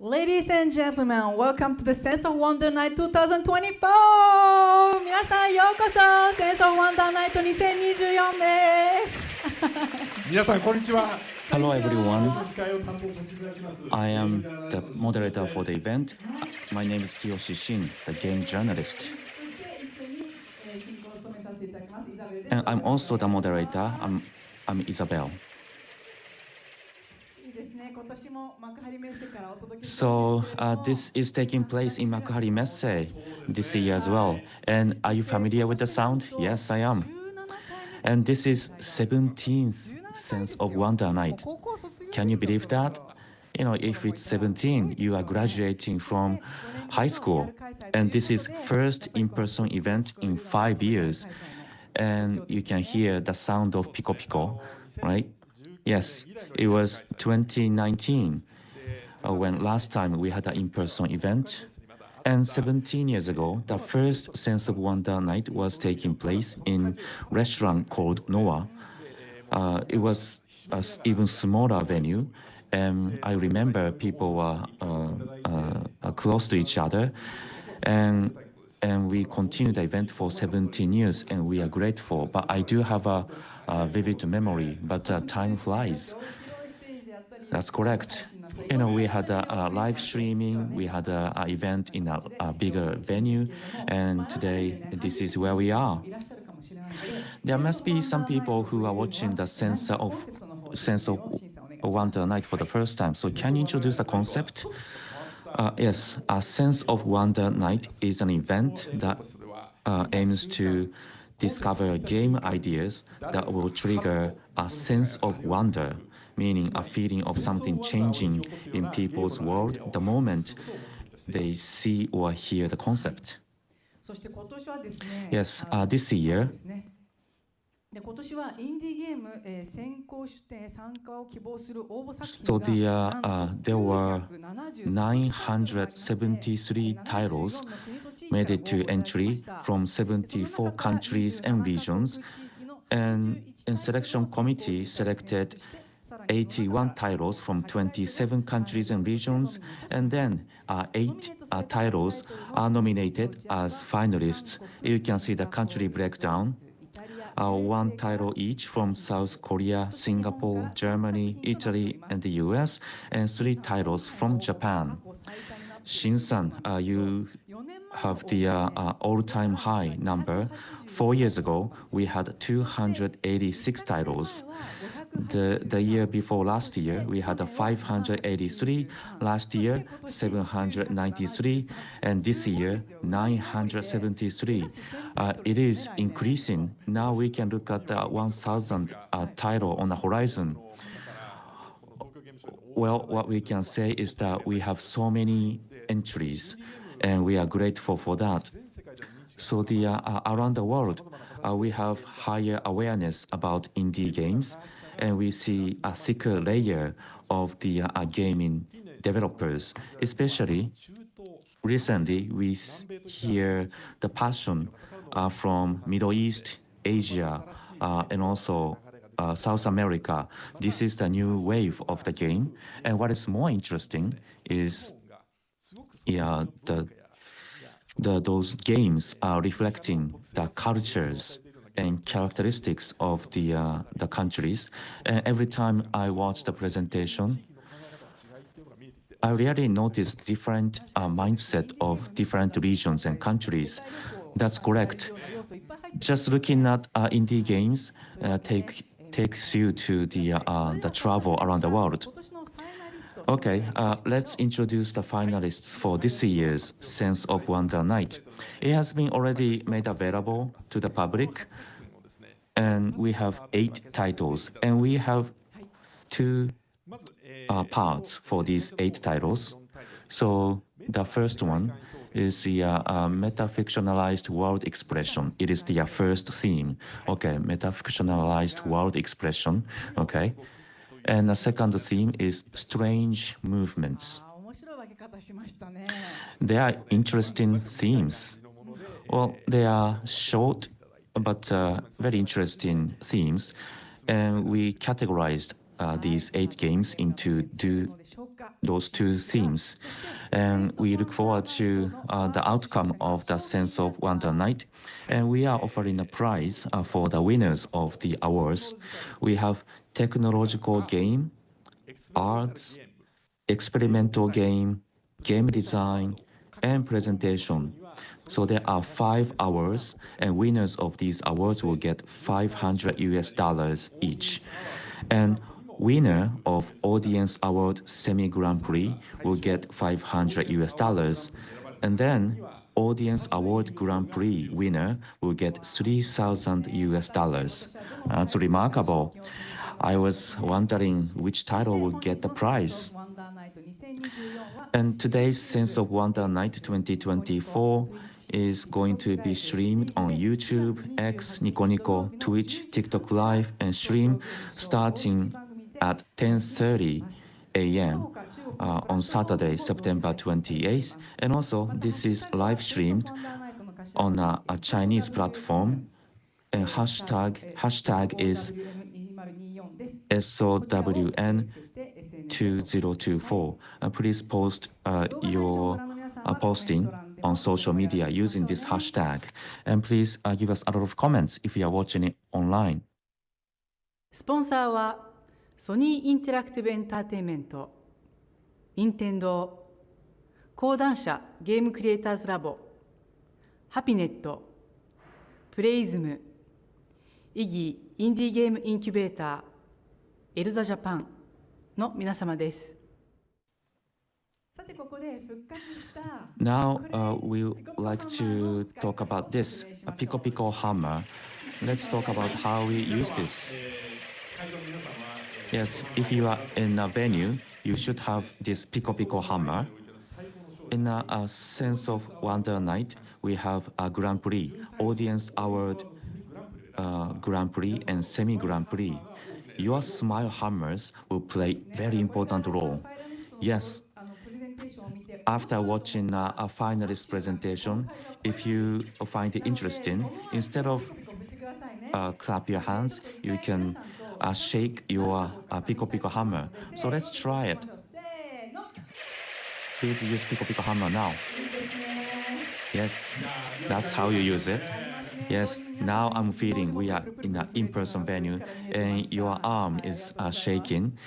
Ladies and gentlemen, welcome to the Sense of Wonder Night 2024! 皆さんようこそ Sense of Wonder Night 2024です。皆さんこんにちは。 Hello everyone. I am the moderator for the event. My name is Kiyoshi Shin, the game journalist. And I'm also the moderator. I'm Isabel. So this is taking place in Makuhari Messe this year as well. And are you familiar with the sound? Yes, I am. And this is 17th Sense of Wonder Night. Can you believe that? You know, if it's 17, you are graduating from high school. And this is first in-person event in 5 years. And you can hear the sound of Pico Pico, right? Yes, it was 2019 when last time we had an in-person event. And 17 years ago, the first Sense of Wonder Night was taking place in a restaurant called Noah. It was an even smaller venue, and I remember people were close to each other, and we continued the event for 17 years, and we are grateful. But I do have a vivid memory, but time flies. That's correct. You know, we had a live streaming, we had an event in a bigger venue, and today this is where we are. There must be some people who are watching the Sense of Wonder Night for the first time. So can you introduce the concept? Yes, a Sense of Wonder Night is an event that aims to discover game ideas that will trigger a sense of wonder, meaning a feeling of something changing in people's world the moment they see or hear the concept. Yes, this year, so there were 973 titles made it to entry from 74 countries and regions, and selection committee selected 81 titles from 27 countries and regions, and then 8 titles are nominated as finalists. You can see the country breakdown. 1 title each from South Korea, Singapore, Germany, Italy, and the US, and 3 titles from Japan. Shin-san, you have the all-time high number. 4 years ago, we had 286 titles. The year before last year, we had 583, last year 793, and this year 973. It is increasing. Now we can look at the 1,000 title on the horizon. Well, what we can say is that we have so many entries, and we are grateful for that. So around the world, we have higher awareness about indie games, and we see a thicker layer of the gaming developers. Especially recently, we hear the passion from Middle East, Asia, and also South America. This is the new wave of the game, and what is more interesting is those games are reflecting the cultures and characteristics of the countries. And every time I watch the presentation, I really notice different mindset of different regions and countries. That's correct. Just looking at indie games takes you to the travel around the world. Okay, let's introduce the finalists for this year's Sense of Wonder Night. It has been already made available to the public, and we have 8 titles, and we have 2 parts for these 8 titles. So the first one is the metafictionalized world expression. It is the first theme. Okay, metafictionalized world expression. Okay. And the second theme is strange movements. They are interesting themes. Well, they are short but very interesting themes, and we categorized these 8 games into those two themes. And we look forward to the outcome of the Sense of Wonder Night. And we are offering a prize for the winners of the awards. We have technological game, arts, experimental game, game design, and presentation. So there are 5 awards, and winners of these awards will get $500 each. And winner of Audience Award Semi Grand Prix will get $500. And then Audience Award Grand Prix winner will get $3,000. That's remarkable. I was wondering which title will get the prize. And today's Sense of Wonder Night 2024 is going to be streamed on YouTube, X, Nico Nico, Twitch, TikTok Live, and stream starting at 10:30 a.m. On Saturday, September 28th. And also, this is live streamed on a Chinese platform, and hashtag is SOWN2024. Please post your posting on social media using this hashtag. And please give us a lot of comments if you are watching it online. スポンサーはソニーインタラクティブエンターテインメント、任天堂、講談社ゲームクリエイターズラボ、ハピネット、プレイズム、イギーインディーゲームインキュベーター、エルザジャパンの皆様です。Now we would like to talk about this, a Pico Pico hammer. Let's talk about how we use this. Yes, if you are in a venue, you should have this Pico Pico hammer. In a Sense of Wonder Night, we have a Grand Prix, Audience Award Grand Prix and Semi Grand Prix. Your smile hammers will play very important role. Yes, after watching a finalist presentation, if you find it interesting, instead of clap your hands, you can shake your Pico Pico hammer. So let's try it. Please use Pico Pico hammer now. Yes, that's how you use it. Yes, now I'm feeling we are in an in-person venue and your arm is shaking.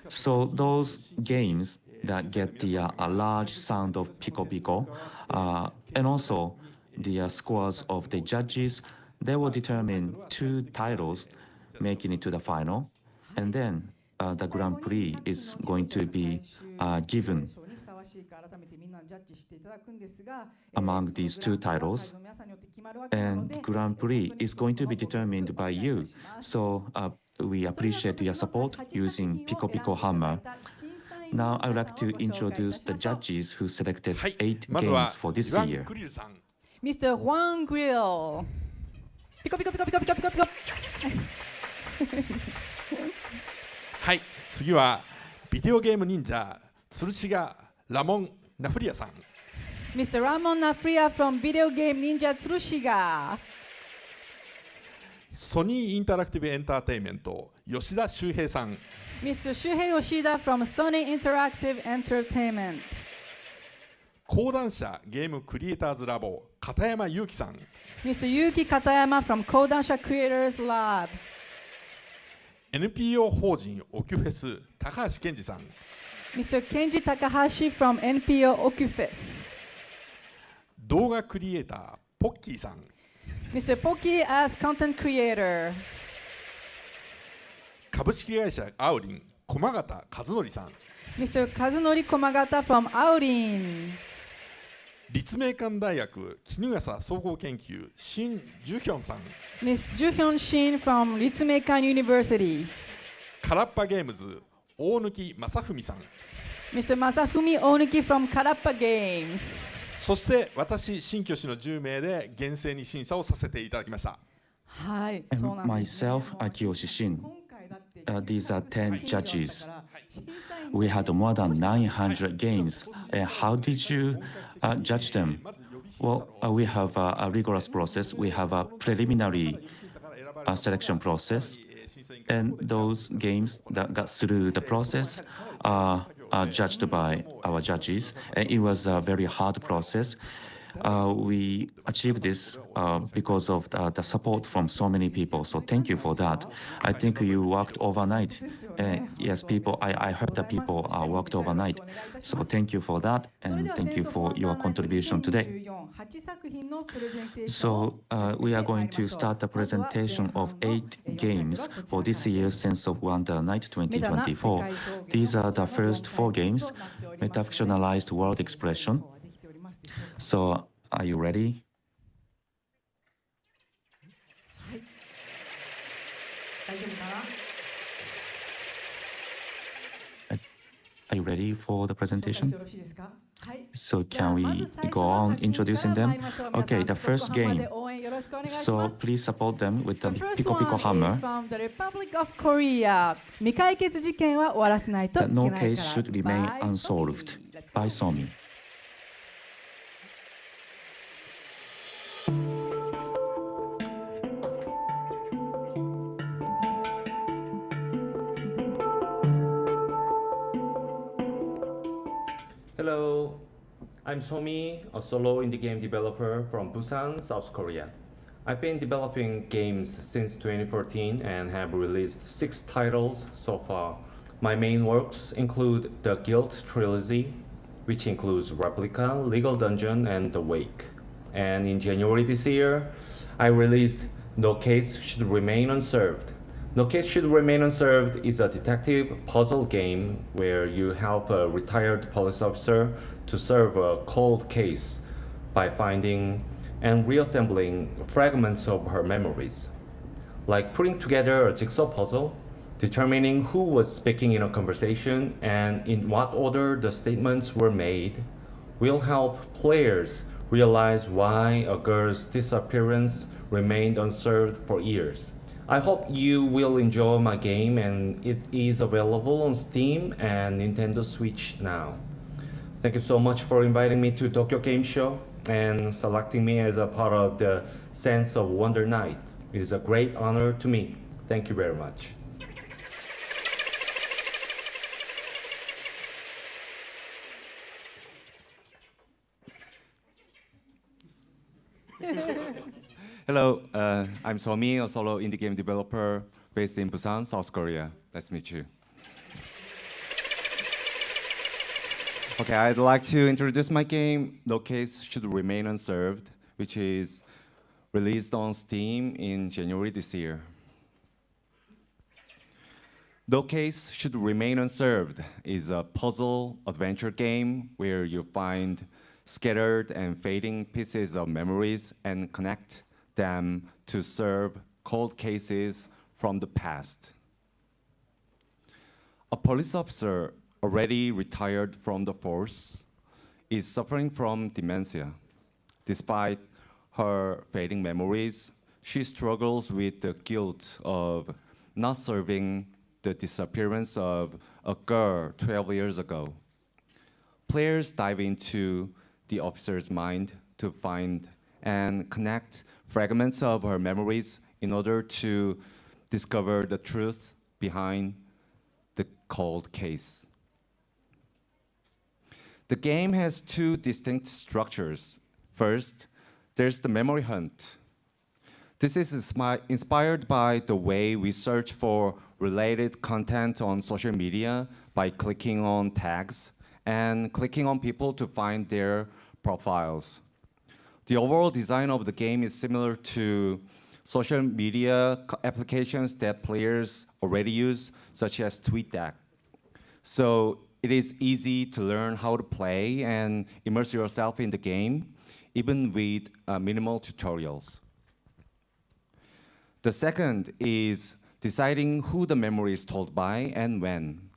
So those games that get the a large sound of Pico Pico and also the scores of the judges, they will determine 2 titles making it to the final, and then the Grand Prix is going to be given among these 2 titles, and Grand Prix is going to be determined by you. So we appreciate your support using Pico Pico hammer. Now I would like to introduce the judges who selected 8 games for this year. Mr. Juan Grill. Pico Pico Pico Pico Pico Pico Pico. はい、次はビデオゲーム忍者吊るしがラモン・ナフリアさん。Mr. Ramon Nafria from Video Game Ninja Tsurushiga. ソニーインタラクティブエンターテインメント吉田修平さん。Mr. Shuhei Yoshida from Sony Interactive Entertainment. 講談社ゲームクリエイターズラボ片山裕樹さん。Mr. Yuki Katayama from Kodansha Creators Lab. NPO 法人オキュフェス高橋健二さん。Mr. Kenji Takahashi from NPO Okufes. 動画クリエイターポッキーさん。Mr. Poki as content creator. 株式会社アウリン駒形和則さん。Mr. Kazunori Komagata from Aurin. 立命館大学衣笠総合研究シン・ジュヒョンさん。Miss Juhyun Shin from Ritsumeikan University. カラッパゲームズ大貫正文さん。Mr. Masafumi Onuki from Karappa Games. そして私新居氏の10名で厳正に審査をさせていただきました。はい、 And そうなんです。 myself, Akiyoshi Shin. These are 10 judges. We had more than 900 games. How did you judge them? Well, we have a rigorous process. We have a preliminary selection process, And those games that got through the process are judged by our judges. And it was a very hard process. We achieved this because of the support from so many people. So thank you for that. I think you worked overnight. Yes, I heard that people worked overnight. So thank you for that, and thank you for your contribution today. So we are going to start the presentation of 8 games for this year's Sense of Wonder Night 2024. These are the first 4 games, Metafictionalized World Expression. So, are you ready? Are you ready for the presentation? So can we go on introducing them? Okay, the first game. So please support them with the Pico Pico hammer. From the Republic of Korea. 未解決事件は終わらせないといけないから。 No case should remain unsolved by Somi. Hello, I'm Somi, a solo indie game developer from Busan, South Korea. I've been developing games since 2014 and have released 6 titles so far. My main works include the Guild trilogy, which includes Replica, Legal Dungeon, and The Wake. And in January this year, I released No Case Should Remain Unserved. No Case Should Remain Unserved is a detective puzzle game where you help a retired police officer to solve a cold case by finding and reassembling fragments of her memories. Like putting together a jigsaw puzzle, determining who was speaking in a conversation and in what order the statements were made will help players realize why a girl's disappearance remained unsolved for years. I hope you will enjoy my game, and it is available on Steam and Nintendo Switch now. Thank you so much for inviting me to Tokyo Game Show and selecting me as a part of the Sense of Wonder Night. It is a great honor to me. Thank you very much. Hello, I'm Somi, a solo indie game developer based in Busan, South Korea. Nice to meet you. Okay, I'd like to introduce my game, No Case Should Remain Unserved, which is released on Steam in January this year. No Case Should Remain Unserved is a puzzle adventure game where you find scattered and fading pieces of memories and connect them to serve cold cases from the past. A police officer already retired from the force is suffering from dementia. Despite her fading memories, she struggles with the guilt of not solving the disappearance of a girl 12 years ago. Players dive into the officer's mind to find and connect fragments of her memories in order to discover the truth behind the cold case. The game has 2 distinct structures. First, there's the memory hunt. This is inspired by the way we search for related content on social media by clicking on tags and clicking on people to find their profiles. The overall design of the game is similar to social media applications that players already use, such as TweetDeck. So it is easy to learn how to play and immerse yourself in the game, even with minimal tutorials. The second is deciding who the memory is told by and when.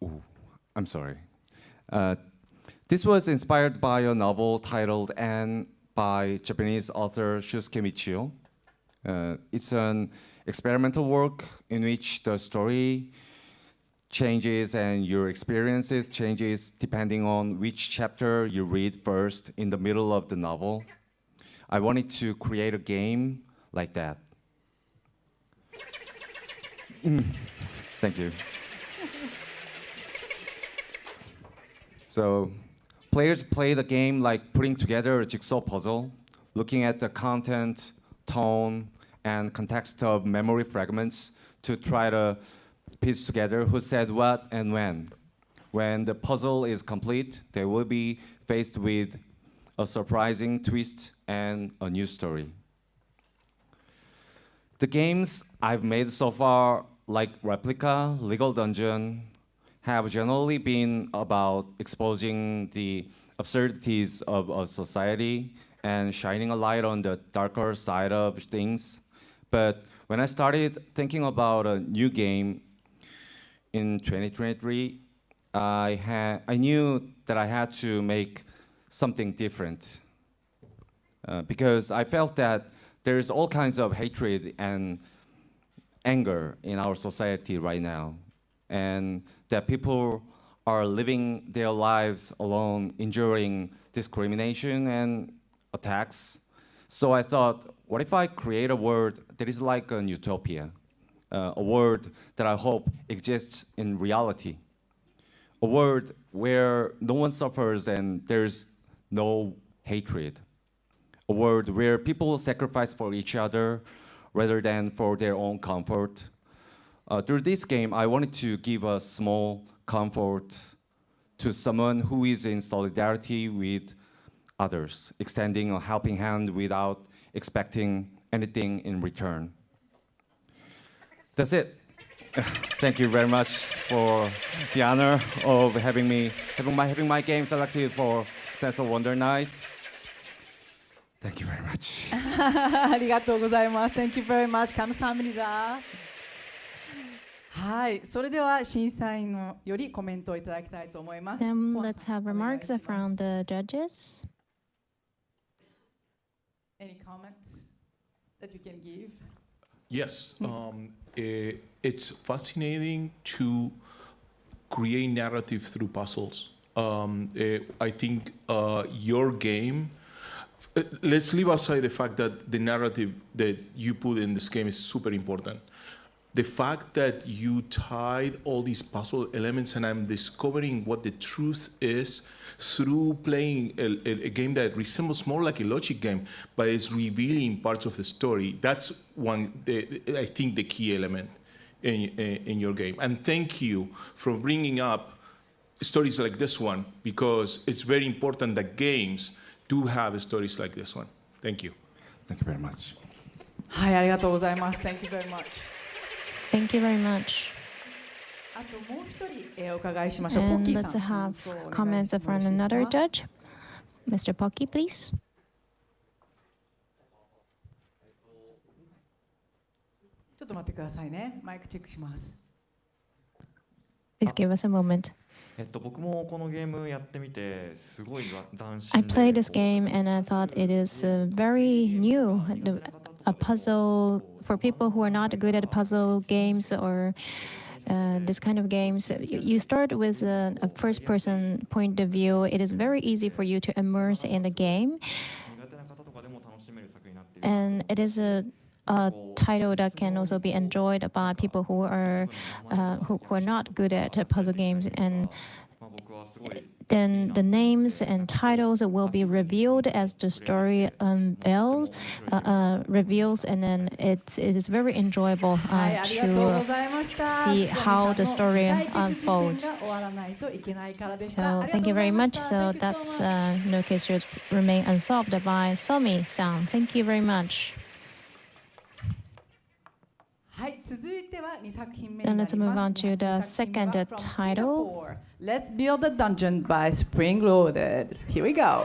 Ooh, I'm sorry. This was inspired by a novel titled Anne by Japanese author Shusuke Michio. It's an experimental work in which the story changes and your experiences changes depending on which chapter you read first in the middle of the novel. I wanted to create a game like that. Thank you. So, players play the game like putting together a jigsaw puzzle, looking at the content, tone, and context of memory fragments to try to piece together who said what and when. When the puzzle is complete, they will be faced with a surprising twist and a new story. The games I've made so far, like Replica, Legal Dungeon, have generally been about exposing the absurdities of a society and shining a light on the darker side of things. But when I started thinking about a new game in 2023, I knew that I had to make something different because I felt that there's all kinds of hatred and anger in our society right now, and that people are living their lives alone, enduring discrimination and attacks. So I thought, what if I create a world that is like an utopia, a world that I hope exists in reality, a world where no one suffers and there's no hatred, a world where people sacrifice for each other rather than for their own comfort. Through this game, I wanted to give a small comfort to someone who is in solidarity with others, extending a helping hand without expecting anything in return. That's it. Thank you very much for the honor of having my game selected for Sense of Wonder Night. Thank you very much. ありがとうございます。Thank you very much. 감사합니다. はい、それでは審査員のよりコメントをいただきたいと思います。Then let's have remarks from the judges. Any comments that you can give? Yes, it's fascinating to create narrative through puzzles. I think your game, let's leave aside the fact that the narrative that you put in this game is super important. The fact that you tied all these puzzle elements and I'm discovering what the truth is through playing a game that resembles more like a logic game, but is revealing parts of the story. That's I think, the key element in your game. And thank you for bringing up stories like this one, because it's very important that games do have stories like this one. Thank you. Thank you very much. はい、ありがとうございます。Thank you very much. Thank you very much. あともう一人お伺いしましょう。ポッ And キー let's さん。 have そうお願い comments してもよ from ろしいです another か？ judge. Mr. Pocky, please. ちょっと待ってくださいね。マイクチェックします。Please give us a moment. 僕もこのゲームやってみてすごい斬 I 新で played this game and I thought it is very new, a puzzle for people who are not good at puzzle games or this kind of games. You start with a first-person point of view. It is very easy for you to immerse in the game, 苦手な方とかでも楽しめる作品になっている and it is a title that can also be enjoyed by people who are not good at puzzle games. And 僕はすごい then the names and titles will be revealed as the story reveals, and then it is very enjoyable はい、ありがとうご to ざいました。 see how the story 大決議 unfolds. 点が終わらないといけないからでした。 So ありがとう thank you ござい very ま much. した。 So Thank you so that's much. no case should remain unsolved by Somi-san. Thank you very much. はい、続いては2作品目 Then にな let's り move ま on す。 to the 2作品目は second from title. Singapore. Let's Build a Dungeon by Spring Loaded. Here we go.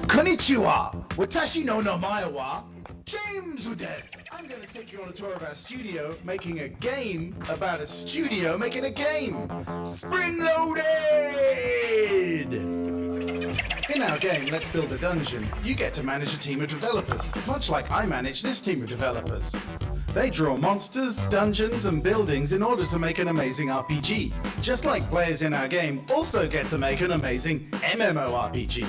Konnichiwa! Watashi no namae wa James desu. I'm going to take you on a tour of our studio, making a game about a studio making a game. Spring loaded! In our game, Let's Build a Dungeon, you get to manage a team of developers, much like I manage this team of developers. They draw monsters, dungeons, and buildings in order to make an amazing RPG, just like players in our game also get to make an amazing MMORPG.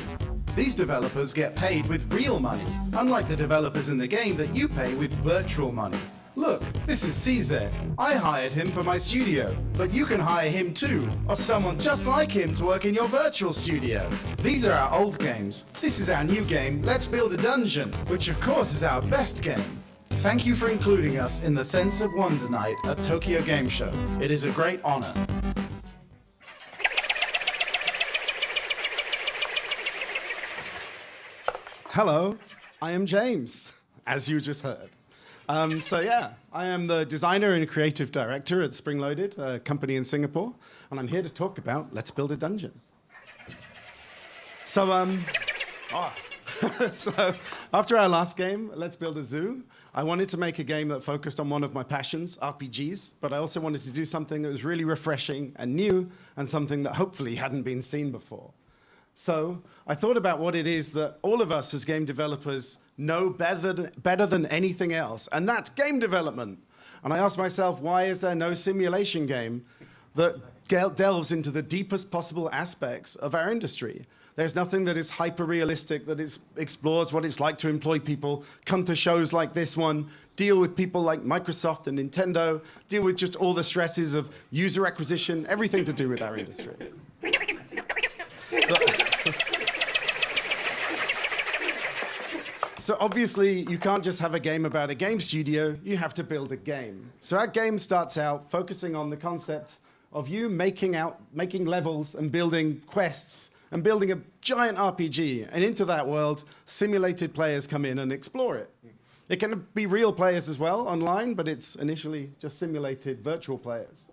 These developers get paid with real money, unlike the developers in the game that you pay with virtual money. Look, this is CZ. I hired him for my studio, but you can hire him too, or someone just like him to work in your virtual studio. These are our old games. This is our new game, Let's Build a Dungeon, which of course is our best game. Thank you for including us in the Sense of Wonder Night at Tokyo Game Show. It is a great honor. Hello, I am James, as you just heard. I am the designer and creative director at Spring Loaded, a company in Singapore, and I'm here to talk about Let's Build a Dungeon. So after our last game, Let's Build a Zoo, I wanted to make a game that focused on one of my passions, RPGs, but I also wanted to do something that was really refreshing and new, and something that hopefully hadn't been seen before. So I thought about what it is that all of us as game developers know better than anything else, and that's game development. And I asked myself, why is there no simulation game that delves into the deepest possible aspects of our industry? There's nothing that is hyper-realistic, that explores what it's like to employ people, come to shows like this one, deal with people like Microsoft and Nintendo, deal with just all the stresses of user acquisition, everything to do with our industry. So obviously, you can't just have a game about a game studio, you have to build a game. So our game starts out focusing on the concept of you making levels and building quests and building a giant RPG. And into that world, simulated players come in and explore it. It can be real players as well online, but it's initially just simulated virtual players.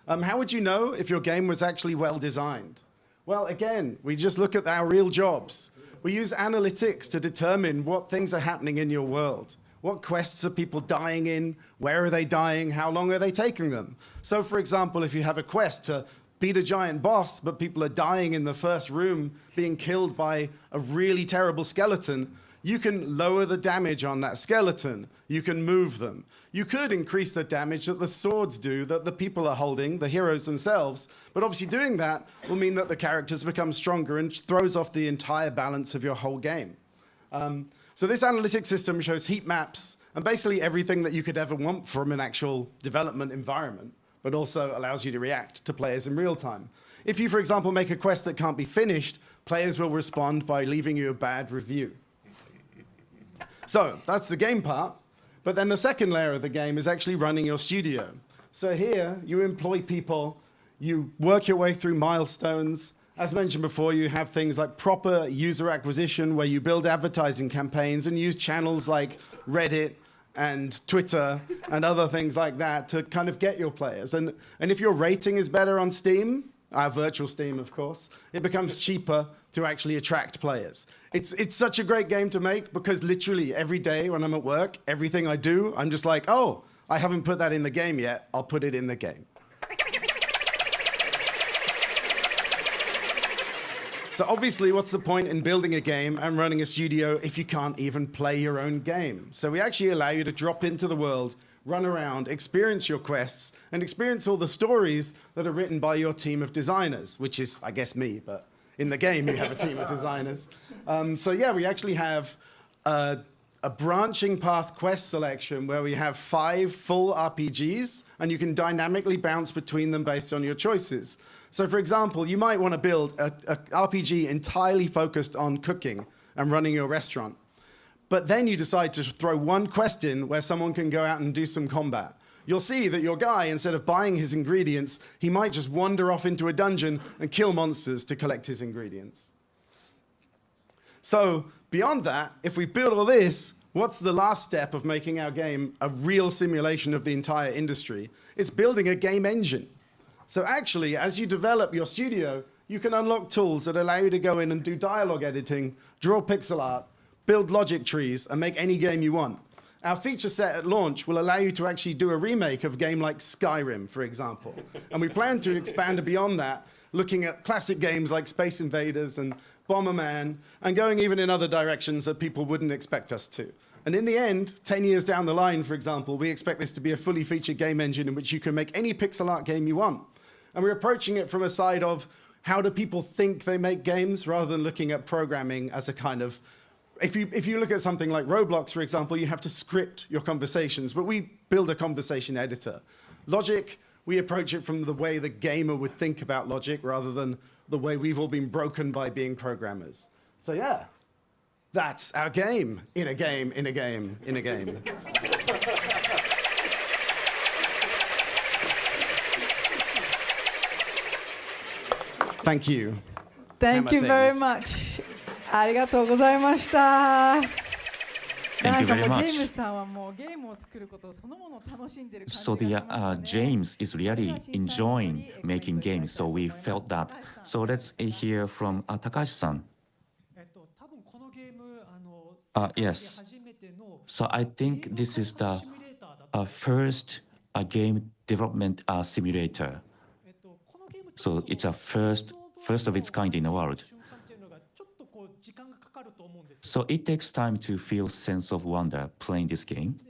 How would you know if your game was actually well designed? Well, again, we just look at our real jobs. We use analytics to determine what things are happening in your world. What quests are people dying in? Where are they dying? How long are they taking them? So, for example, if you have a quest to beat a giant boss, but people are dying in the first room, being killed by a really terrible skeleton, you can lower the damage on that skeleton. You can move them. You could increase the damage that the swords do that the people are holding, the heroes themselves. But obviously doing that will mean that the characters become stronger and throws off the entire balance of your whole game. So this analytics system shows heat maps and basically everything that you could ever want from an actual development environment, but also allows you to react to players in real time. If you, for example, make a quest that can't be finished, players will respond by leaving you a bad review. So that's the game part. But then the second layer of the game is actually running your studio. So here, you employ people, you work your way through milestones. As mentioned before, you have things like proper user acquisition, where you build advertising campaigns and use channels like Reddit and Twitter and other things like that to kind of get your players. And if your rating is better on Steam, our virtual Steam, of course, it becomes cheaper to actually attract players. It's such a great game to make because literally every day when I'm at work, everything I do, I'm just like, oh, I haven't put that in the game yet. I'll put it in the game. So obviously, what's the point in building a game and running a studio if you can't even play your own game? So we actually allow you to drop into the world, run around, experience your quests, and experience all the stories that are written by your team of designers, which is, I guess, me, but in the game, you have a team of designers. So yeah, we actually have a branching path quest selection where we have 5 full RPGs, and you can dynamically bounce between them based on your choices. So for example, you might want to build an RPG entirely focused on cooking and running your restaurant. But then you decide to throw one quest in where someone can go out and do some combat. You'll see that your guy, instead of buying his ingredients, he might just wander off into a dungeon and kill monsters to collect his ingredients. So beyond that, if we build all this, what's the last step of making our game a real simulation of the entire industry? It's building a game engine. So actually, as you develop your studio, you can unlock tools that allow you to go in and do dialogue editing, draw pixel art, build logic trees, and make any game you want. Our feature set at launch will allow you to actually do a remake of a game like Skyrim, for example. And we plan to expand beyond that, looking at classic games like Space Invaders and Bomberman, and going even in other directions that people wouldn't expect us to. And in the end, 10 years down the line, for example, we expect this to be a fully featured game engine in which you can make any pixel art game you want. And we're approaching it from a side of how do people think they make games rather than looking at programming as a kind of, if you look at something like Roblox, for example, you have to script your conversations, but we build a conversation editor. Logic, we approach it from the way the gamer would think about logic rather than the way we've all been broken by being programmers. So yeah, that's our game, in a game, in a game, in a game. Thank you. Thank you very much. ありがとうございました。Thank you very much. ジェームスさんはもうゲームを作ることそのものを楽しんでる感じ So がし the ましたね。 James is really enjoying making games, so we felt that. So let's hear from Takashi-san. Yes. So I think this is the first game development simulator. So it's a first of its kind in the world. So it takes time to feel sense of wonder playing this game.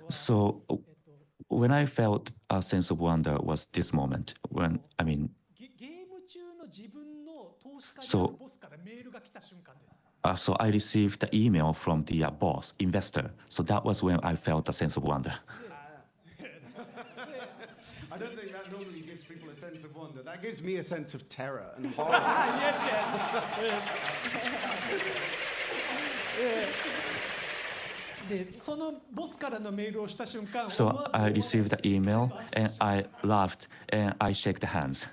So when I felt a sense of wonder was this moment when, so I received the email from the boss, investor. So that was when I felt a sense of wonder. I don't think that normally gives people a sense of wonder. That gives me a sense of terror and horror. So I received the email and I laughed and I shook the hands.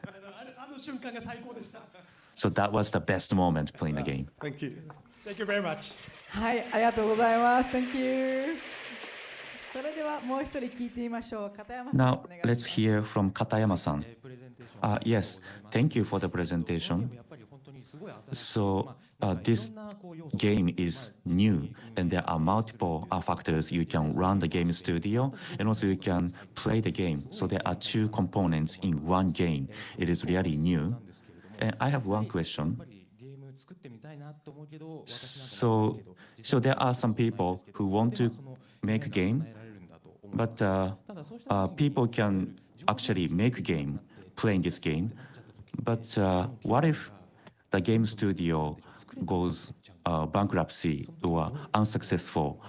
So that was the best moment playing the game. Thank you. Thank you very much. はい、ありがとうございます。Thank you. それではもう一人聞いてみましょう。片山さん。 Now let's hear from Katayama-san. Yes, thank you for the presentation. So this game is new and there are multiple factors. You can run the game studio and also you can play the game. So there are two components in one game. It is really new. And I have one question. So there are some people who want to make a game, but people can actually make a game playing this game. But what if the game studio goes bankruptcy or unsuccessful?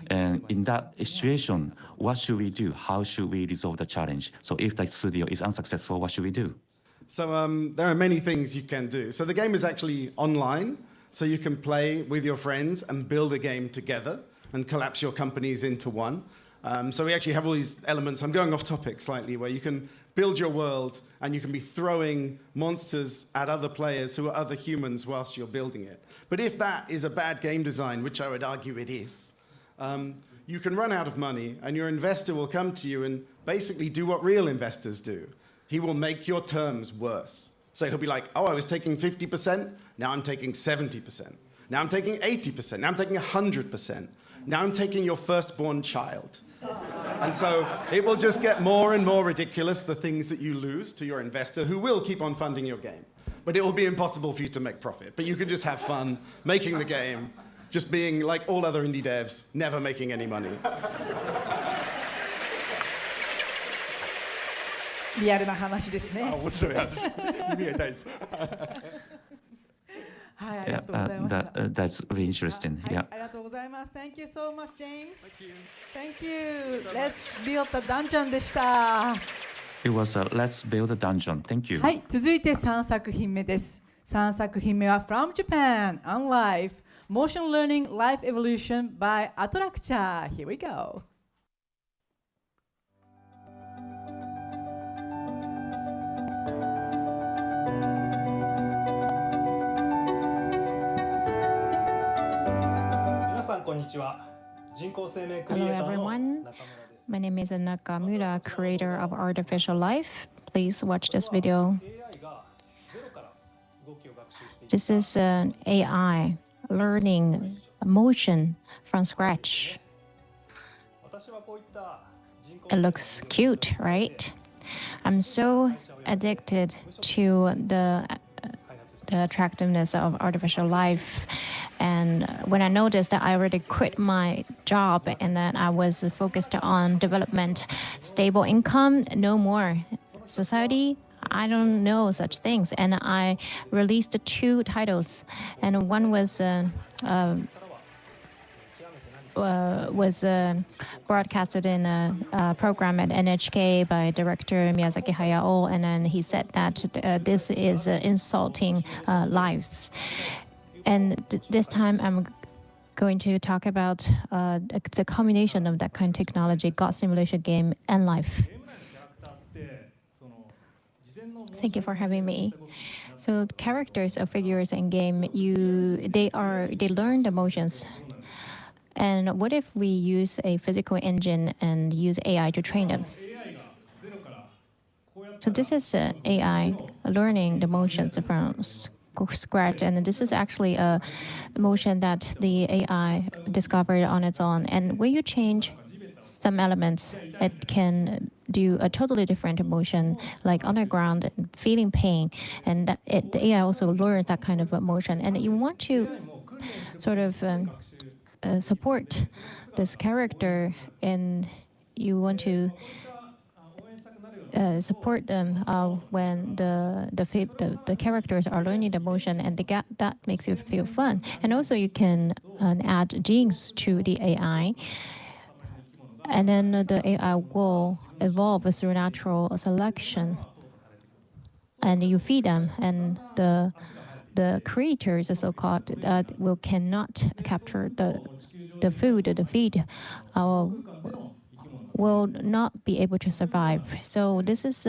And in that situation, what should we do? How should we resolve the challenge? So if the studio is unsuccessful, what should we do? So there are many things you can do. So the game is actually online, so you can play with your friends and build a game together and collapse your companies into one. So we actually have all these elements. I'm going off topic slightly, where you can build your world and you can be throwing monsters at other players who are other humans whilst you're building it. But if that is a bad game design, which I would argue it is, you can run out of money and your investor will come to you and basically do what real investors do. He will make your terms worse. So he'll be like, oh, I was taking 50%, now I'm taking 70%. Now I'm taking 80%, now I'm taking 100%. Now I'm taking your firstborn child. And so it will just get more and more ridiculous, the things that you lose to your investor, who will keep on funding your game. But it will be impossible for you to make profit. But you can just have fun making the game, just being like all other indie devs, never making any money. リアルな話ですね。面白い話。耳が痛いです。はい、ありがとうございました。That's really interesting. はい、 Yeah. ありがとうございます。Thank you so much, James. Thank you. Let's build a dungeon でした。It was a Let's Build a Dungeon. Thank you. はい、続いて3作品目です。3作品目は From Japan on Life Motion Learning Life Evolution by Attracture. Here we go. 皆さんこんにちは。人工生命ク Hello リエイターの everyone. 中村です。 My name is Nakamura, creator of Artificial Life. Please watch this video. AI がゼロから動きを学習している This is an AI learning motion from scratch. 私はこういった人工 It looks cute, right? I'm so addicted to the the attractiveness of artificial life. And when I noticed that, I already quit my job and then I was focused on development, stable income, no more. Society, I don't know such things. And I released 2 titles, and one was broadcasted in a program at NHK by director Miyazaki Hayao, and then he said that this is insulting lives. And this time I'm going to talk about the combination of that kind of technology, God simulation game, and life. Thank you for having me. So characters or figures in game, they learn the emotions. And what if we use a physical engine and use AI to train them? So this is AI learning the motions from scratch, and this is actually a motion that the AI discovered on its own. And when you change some elements, it can do a totally different emotion, like underground, feeling pain, and the AI also learns that kind of emotion. And you want to sort of support this character, and you want to support them when the characters are learning the motion, and that makes you feel fun. And also you can add genes to the AI, and then the AI will evolve through natural selection. And you feed them, and the creatures, so-called, will cannot capture the food, the feed, will not be able to survive. So this is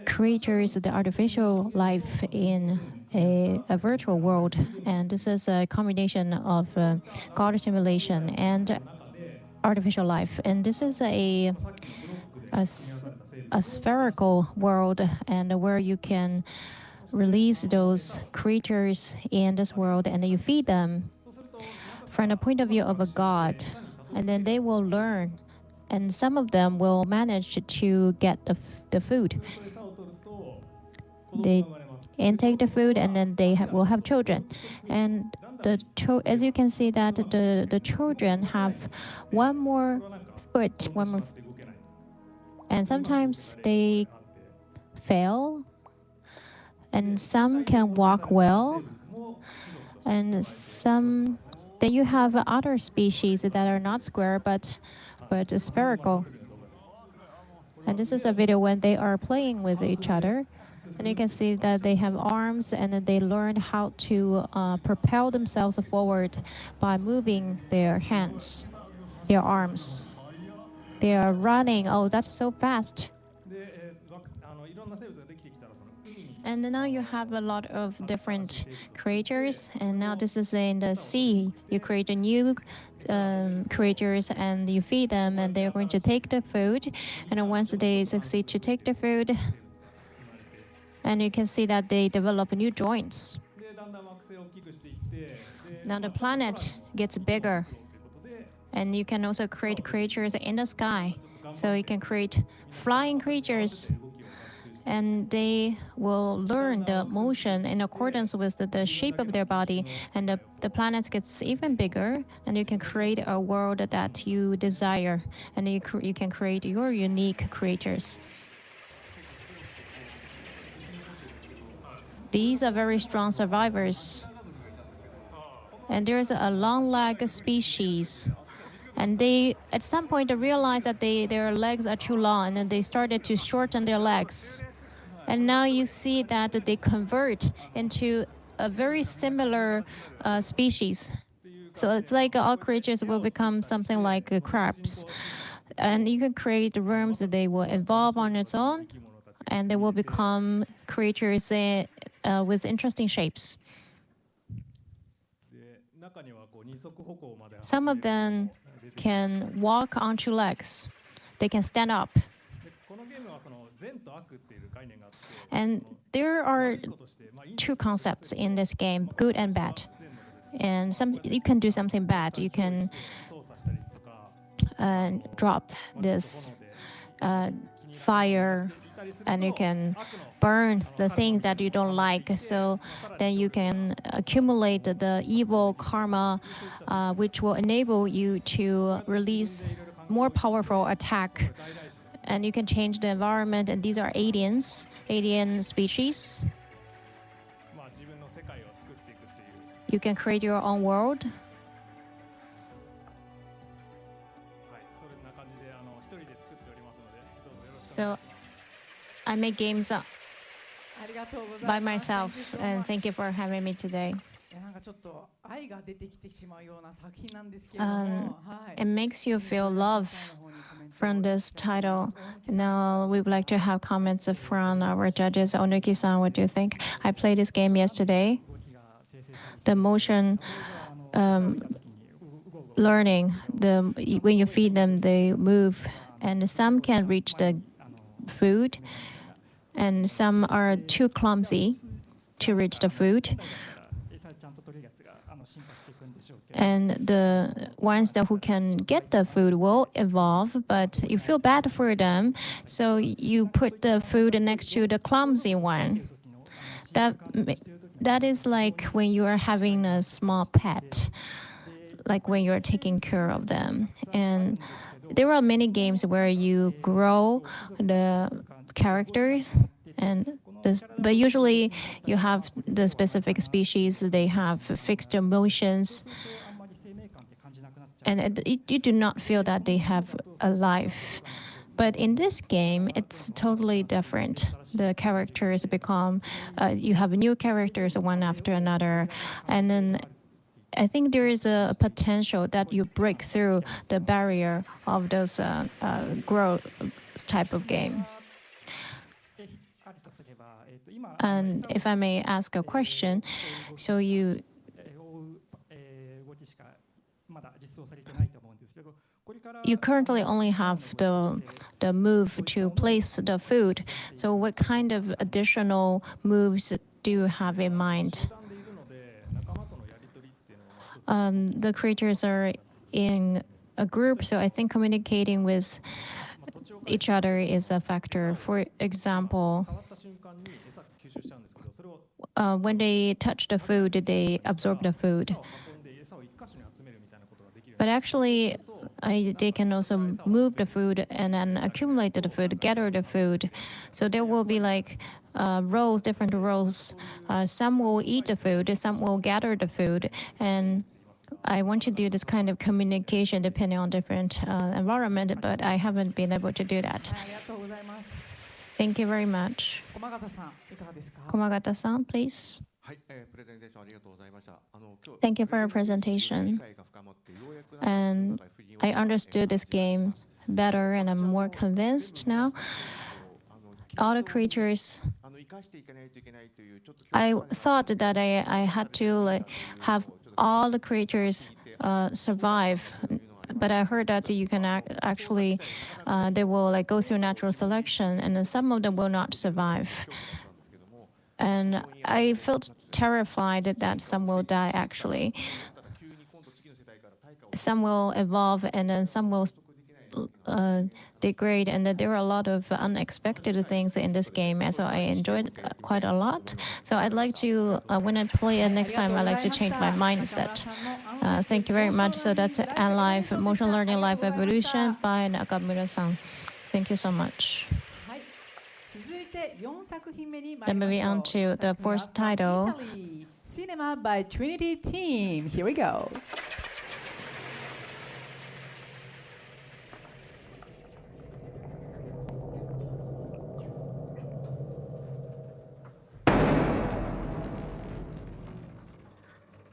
creatures, the artificial life in a virtual world, and this is a combination of God simulation and artificial life. And this is a spherical world, and where you can release those creatures in this world, and you feed them from the point of view of a god, and then they will learn, and some of them will manage to get the food. They intake the food, and then they will have children. And as you can see that the children have one more foot, and sometimes they fail, and some can walk well, and some. Then you have other species that are not square but spherical. And this is a video when they are playing with each other. And you can see that they have arms, and they learn how to propel themselves forward by moving their hands, their arms. They are running. Oh, that's so fast. And now you have a lot of different creatures, and now this is in the sea. You create a new creatures, and you feed them, and they're going to take the food. And once they succeed to take the food, and you can see that they develop new joints. Now the planet gets bigger, and you can also create creatures in the sky. So you can create flying creatures, and they will learn the motion in accordance with the shape of their body, and the planet gets even bigger, and you can create a world that you desire, and you can create your unique creatures. These are very strong survivors, and there's a long-legged species, and they at some point realized that their legs are too long, and then they started to shorten their legs. And now you see that they convert into a very similar species. So it's like all creatures will become something like crabs. And you can create worms that they will evolve on its own, and they will become creatures with interesting shapes. Some of them can walk on 2 legs. They can stand up. And there are 2 concepts in this game, good and bad. And you can do something bad. You can drop this fire and you can burn the things that you don't like. So then you can accumulate the evil karma, which will enable you to release more powerful attack. And you can change the environment, and these are aliens, alien species. You can create your own world. So I make games by myself, and thank you for having me today. It makes you feel love from this title. Now we would like to have comments from our judges. Onuki-san, what do you think? I played this game yesterday. The motion learning, when you feed them, they move, and some can reach the food, and some are too clumsy to reach the food. And the ones who can get the food will evolve, but you feel bad for them, so you put the food next to the clumsy one. That is like when you are having a small pet, like when you are taking care of them. And there are many games where you grow the characters, but usually you have the specific species, they have fixed emotions, and you do not feel that they have a life. But in this game, it's totally different. The characters become, you have new characters one after another, and then I think there is a potential that you break through the barrier of those growth type of game. And if I may ask a question, so you currently only have the move to place the food. So what kind of additional moves do you have in mind? The creatures are in a group, so I think communicating with each other is a factor. For example, when they touch the food, they absorb the food. But actually, they can also move the food and then accumulate the food, gather the food. So there will be like roles, different roles. Some will eat the food, some will gather the food. And I want to do this kind of communication depending on different environment, but I haven't been able to do that. Thank you very much. Komagata-san, please. Thank you for your presentation. And I understood this game better, and I'm more convinced now. All the creatures, I thought that I had to have all the creatures survive, but I heard that you can actually, they will go through natural selection, and then some of them will not survive. And I felt terrified that some will die, actually. Some will evolve, and then some will degrade, and there are a lot of unexpected things in this game, and so I enjoyed quite a lot. So I'd like to, when I play it next time, I'd like to change my mindset. Thank you very much. So that's Life, Motion Learning Life Evolution by Nakamura-san. Thank you so much. Then moving on to the fourth title. Cinema by Trinity Team. Here we go.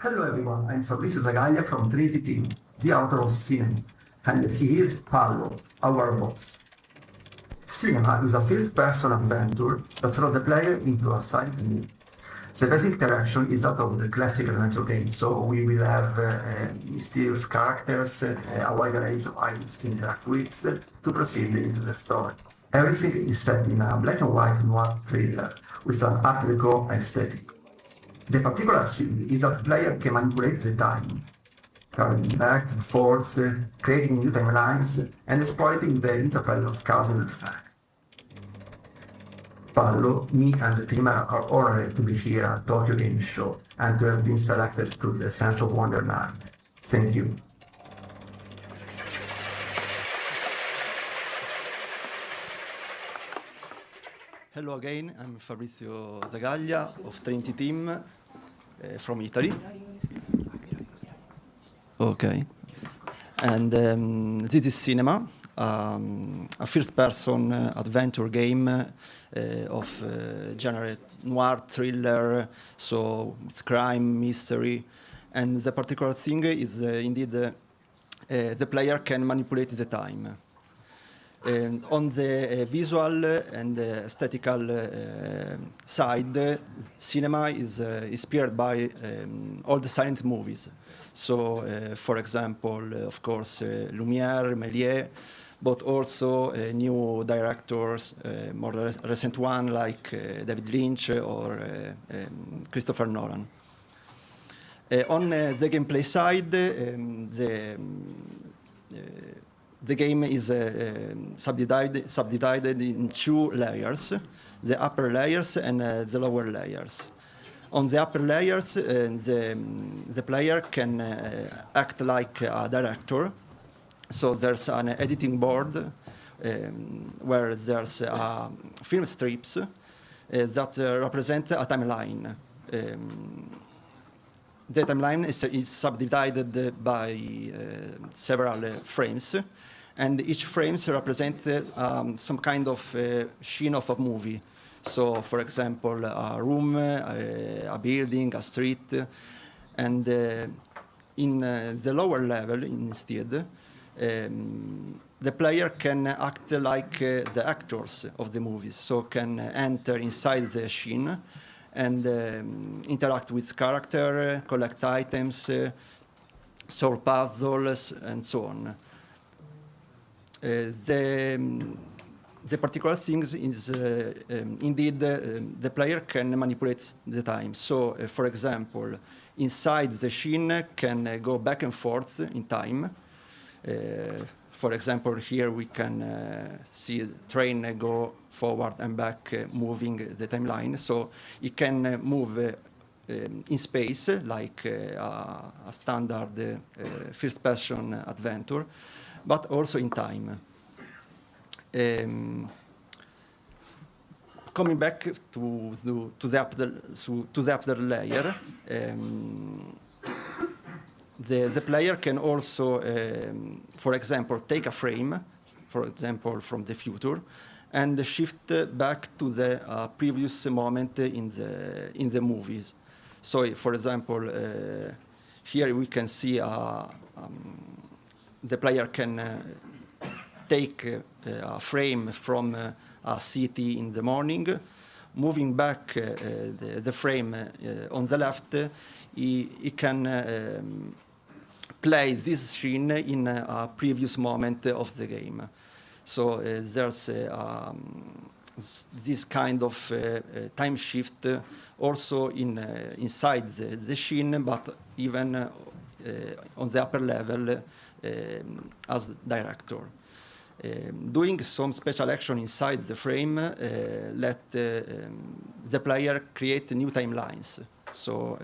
Hello everyone, I'm Fabrizio Zagaglia from Trinity Team, the author of Cinema, and he is Paolo, our boss. Cinema is a first-person adventure that throws the player into a side view. The basic interaction is that of the classic adventure game, so we will have mysterious characters, a wide range of items to interact with to proceed into the story. Everything is set in a black and white noir thriller with an art deco aesthetic. The particular thing is that the player can manipulate the time, traveling back and forth, creating new timelines, and exploiting the interplay of cause and effect. Paolo, me and the team are honored to be here at Tokyo Game Show and to have been selected to the Sense of Wonderland. Thank you. Hello again, I'm Fabrizio Zagaglia of Trinity Team from Italy. Okay. And this is Cinema, a first-person adventure game of genre noir thriller, so it's crime, mystery. And the particular thing is indeed the player can manipulate the time. And on the visual and aesthetical side, cinema is inspired by all the silent movies. So, for example, of course, Lumière, Méliès, but also new directors, more recent one like David Lynch or Christopher Nolan. On the gameplay side, the game is subdivided in two layers, the upper layers and the lower layers. On the upper layers, the player can act like a director. So there's an editing board where there's film strips that represent a timeline. The timeline is subdivided by several frames, and each frame represents some kind of scene of a movie. So, for example, a room, a building, a street, and in the lower level instead, the player can act like the actors of the movies, so can enter inside the scene and interact with character, collect items, solve puzzles, and so on. The particular thing is indeed the player can manipulate the time. So, for example, inside the scene can go back and forth in time. For example, here we can see the train go forward and back, moving the timeline. So it can move in space, like a standard first-person adventure, but also in time. Coming back to the upper layer, the player can also, for example, take a frame, for example, from the future, and shift back to the previous moment in the movies. So, for example, here we can see the player can take a frame from a city in the morning, moving back the frame on the left. He can play this scene in a previous moment of the game. So there's this kind of time shift also inside the scene, but even on the upper level as director. Doing some special action inside the frame let the player create new timelines. So,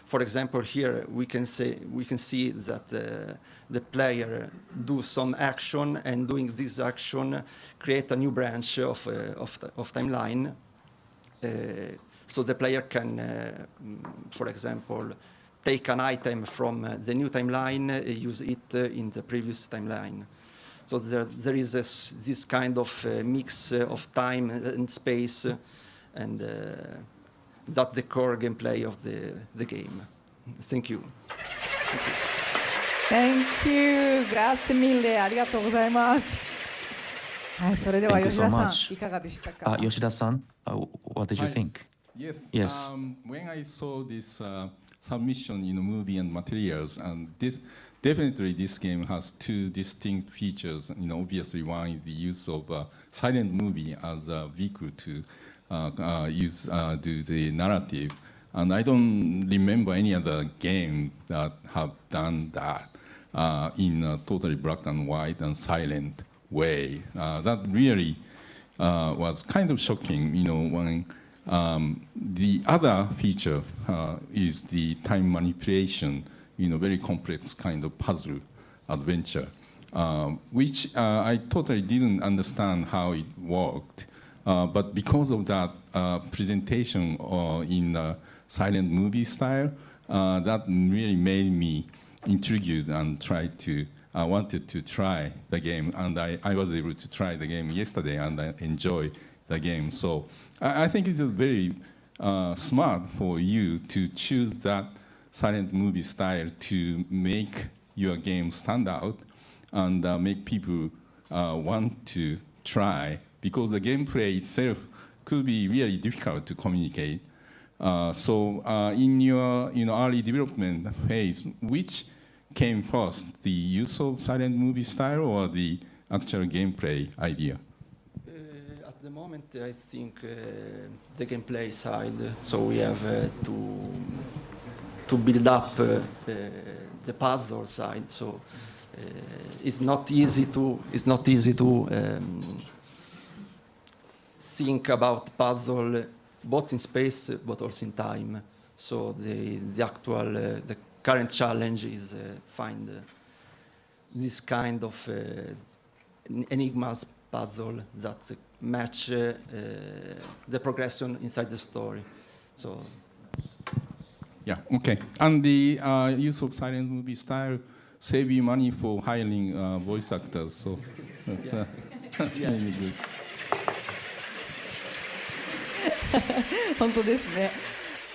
for example, here we can see that the player do some action, and doing this action create a new branch of timeline. So the player can, for example, take an item from the new timeline, use it in the previous timeline. So there is this kind of mix of time and space, and that's the core gameplay of the game. Thank you. Thank you. Grazie mille. ありがとうございます。はい、それでは Thank you 吉 so 田さん、 much. いかがでしたか。 Yoshida-san, what did you think? Yes. Yes. When I saw this submission in the movie and materials, and definitely this game has two distinct features. Obviously one is the use of silent movie as a vehicle to do the narrative. And I don't remember any other game that have done that in a totally black and white and silent way. That really was kind of shocking, when the other feature is the time manipulation, very complex kind of puzzle adventure, which I totally didn't understand how it worked. But because of that presentation in silent movie style, that really made me intrigued and wanted to try the game. And I was able to try the game yesterday, and I enjoy the game. So I think it is very smart for you to choose that silent movie style to make your game stand out and make people want to try, because the gameplay itself could be really difficult to communicate. So in your early development phase, which came first, the use of silent movie style or the actual gameplay idea? At the moment, I think the gameplay side. So we have to build up the puzzle side. So it's not easy to think about puzzle both in space but also in time. So the current challenge is find this kind of enigmas puzzle that match the progression inside the story. So. Yeah, okay. And the use of silent movie style save you money for hiring voice actors, so that's really good. 本当ですね。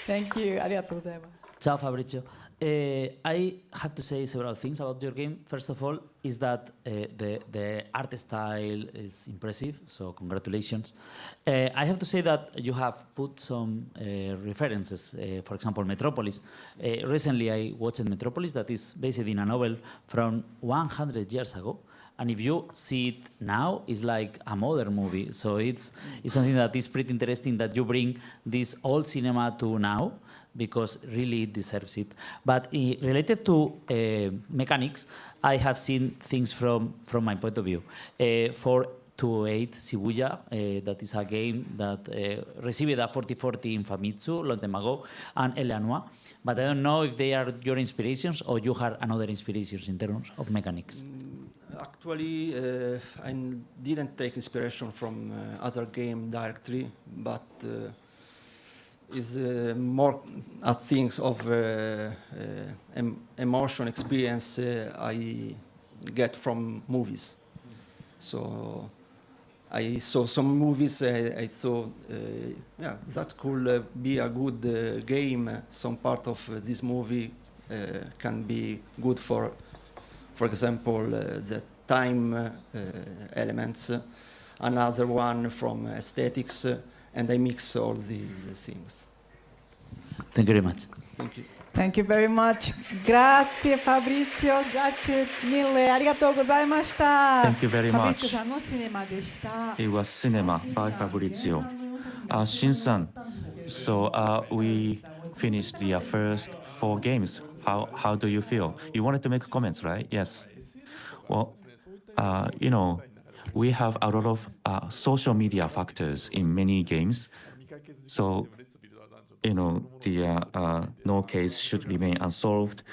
Thank you. ありがとうございます。 Ciao Fabrizio. I have to say several things about your game. First of all, is that the art style is impressive, so congratulations. I have to say that you have put some references, for example, Metropolis. Recently, I watched Metropolis, that is based in a novel from 100 years ago. And if you see it now, it's like a modern movie. So it's something that is pretty interesting that you bring this old cinema to now, because really it deserves it. But related to mechanics, I have seen things from my point of view. 428 Shibuya, that is a game that received a 40/40 in Famitsu long time ago, and Eleanor. But I don't know if they are your inspirations or you have another inspirations in terms of mechanics. Actually, I didn't take inspiration from other game directly, but is more at things of emotion experience I get from movies. So I saw some movies. I thought, yeah, that could be a good game. Some part of this movie can be good for example, the time elements. Another one from aesthetics, and I mix all these things. Thank you very much. Thank you. Thank you very much. Grazie Fabrizio, grazie mille, ありがとうございました。 Thank you very much. Fabrizio さんのシネマでした。 It was Cinema by Fabrizio. Shin-san, so we finished the first 4 games. How do you feel? You wanted to make comments, right? Yes. Well, we have a lot of social media factors in many games. So, the no case should remain unsolved,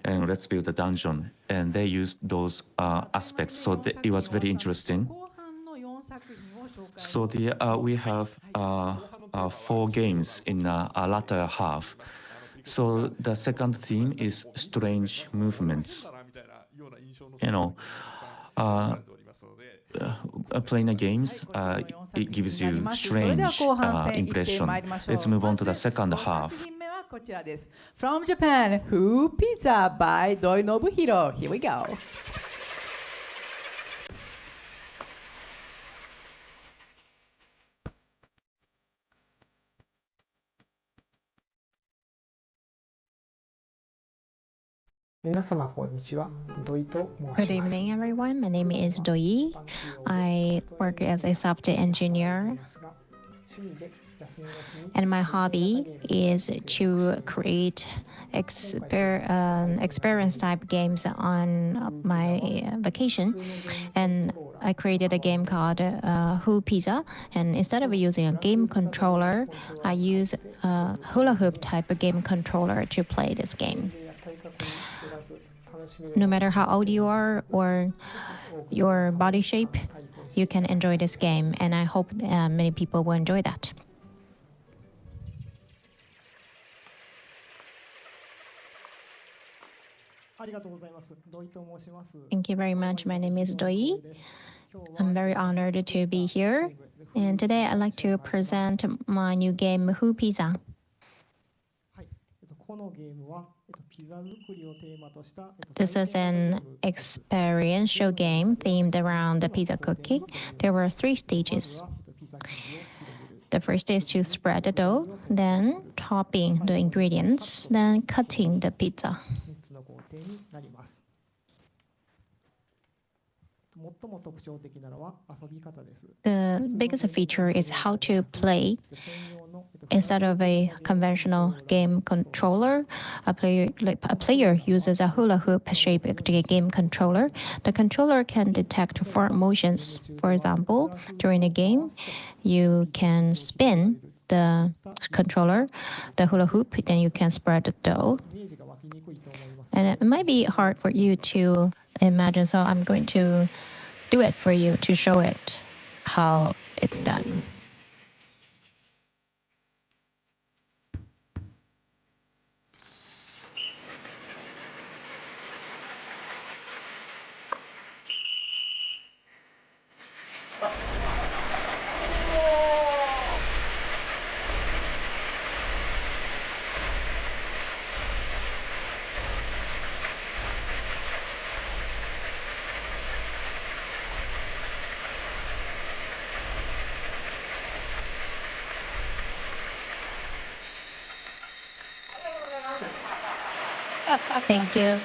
and let's build a dungeon. And they used those aspects. So it was very interesting. So we have 4 games in a latter half. So the second theme is strange movements. Playing the games, it gives you strange impression. Let's move on to the second half. From Japan, Who Pizza by Doi Nobuhiro. Here we go. 皆様こんにちは。土井と申します。 Good evening, everyone. My name is Doi. I work as a software engineer. And my hobby is to create experience type games on my vacation. And I created a game called Who Pizza. And instead of using a game controller, I use a hula hoop type of game controller to play this game. No matter how old you are or your body shape, you can enjoy this game. And I hope many people will enjoy that. Thank you very much. My name is Doi. I'm very honored to be here. And today I'd like to present my new game, Who Pizza. This is an experiential game themed around the pizza cooking. There were 3 stages. The first is to spread the dough, then topping the ingredients, then cutting the pizza. The biggest feature is how to play. Instead of a conventional game controller, a player uses a hula hoop shaped game controller. The controller can detect 4 motions. For example, during a game, you can spin the controller, the hula hoop, then you can spread the dough. And it might be hard for you to imagine, so I'm going to do it for you to show it how it's done. Thank you.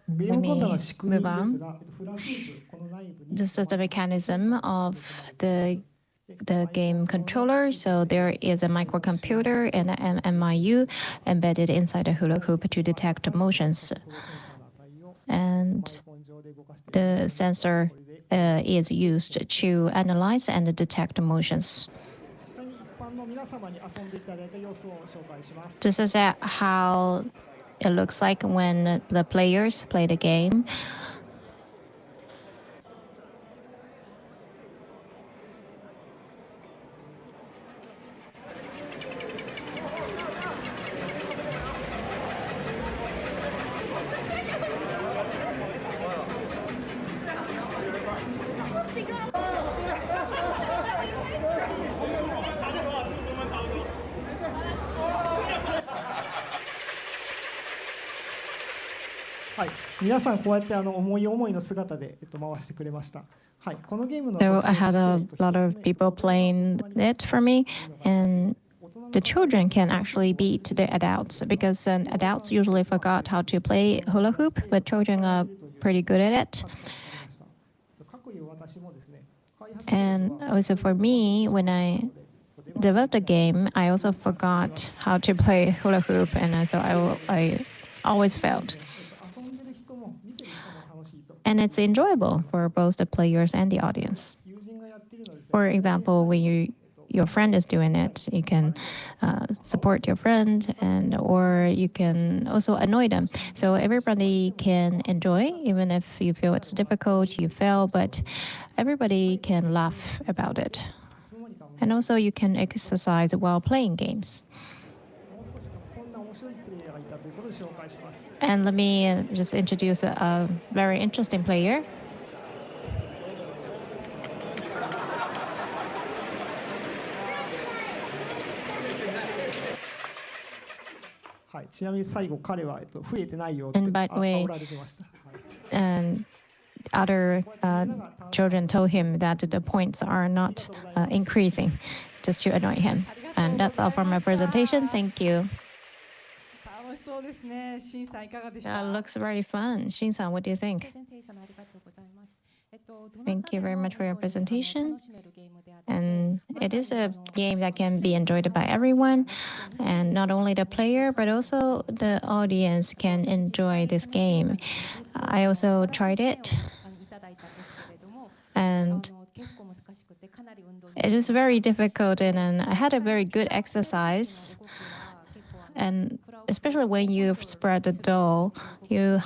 Let me move on. This is the mechanism of the game controller. So there is a microcomputer and an MIU embedded inside the hula hoop to detect motions. And the sensor is used to analyze and detect motions. This is how it looks like when the players play the game. So I had a lot of people playing it for me, and the children can actually beat the adults because adults usually forgot how to play hula hoop, but children are pretty good at it. And also for me, when I developed the game, I also forgot how to play hula hoop, and so I always failed. And it's enjoyable for both the players and the audience. For example, when your friend is doing it, you can support your friend, or you can also annoy them. So everybody can enjoy, even if you feel it's difficult, you fail, but everybody can laugh about it. And also you can exercise while playing games. And let me just introduce a very interesting player. And by the way, other children told him that the points are not increasing, just to annoy him. And that's all for my presentation. Thank you. 楽しそうですね。シンさんいかがでした？ That looks very fun. Shin-san, what do you think? Thank you very much for your presentation. And it is a game that can be enjoyed by everyone, and not only the player, but also the audience can enjoy this game. I also tried it, and it is very difficult, and I had a very good exercise. And especially when you spread the doll, you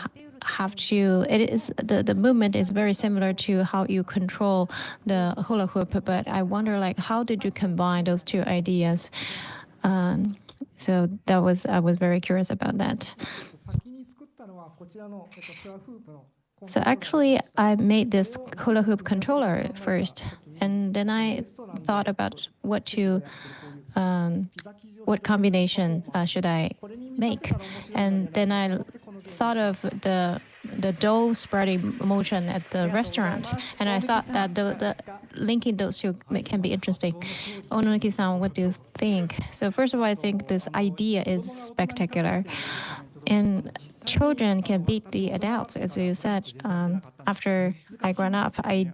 have to, it is the movement is very similar to how you control the hula hoop, but I wonder, like, how did you combine those two ideas? So that was, I was very curious about that. So actually, I made this hula hoop controller first, and then I thought about what combination should I make, and then I thought of the dough spreading motion at the restaurant, and I thought that the linking those two can be interesting. Onoki-san, what do you think? So first of all, I think this idea is spectacular. And children can beat the adults, as you said. After I grown up, I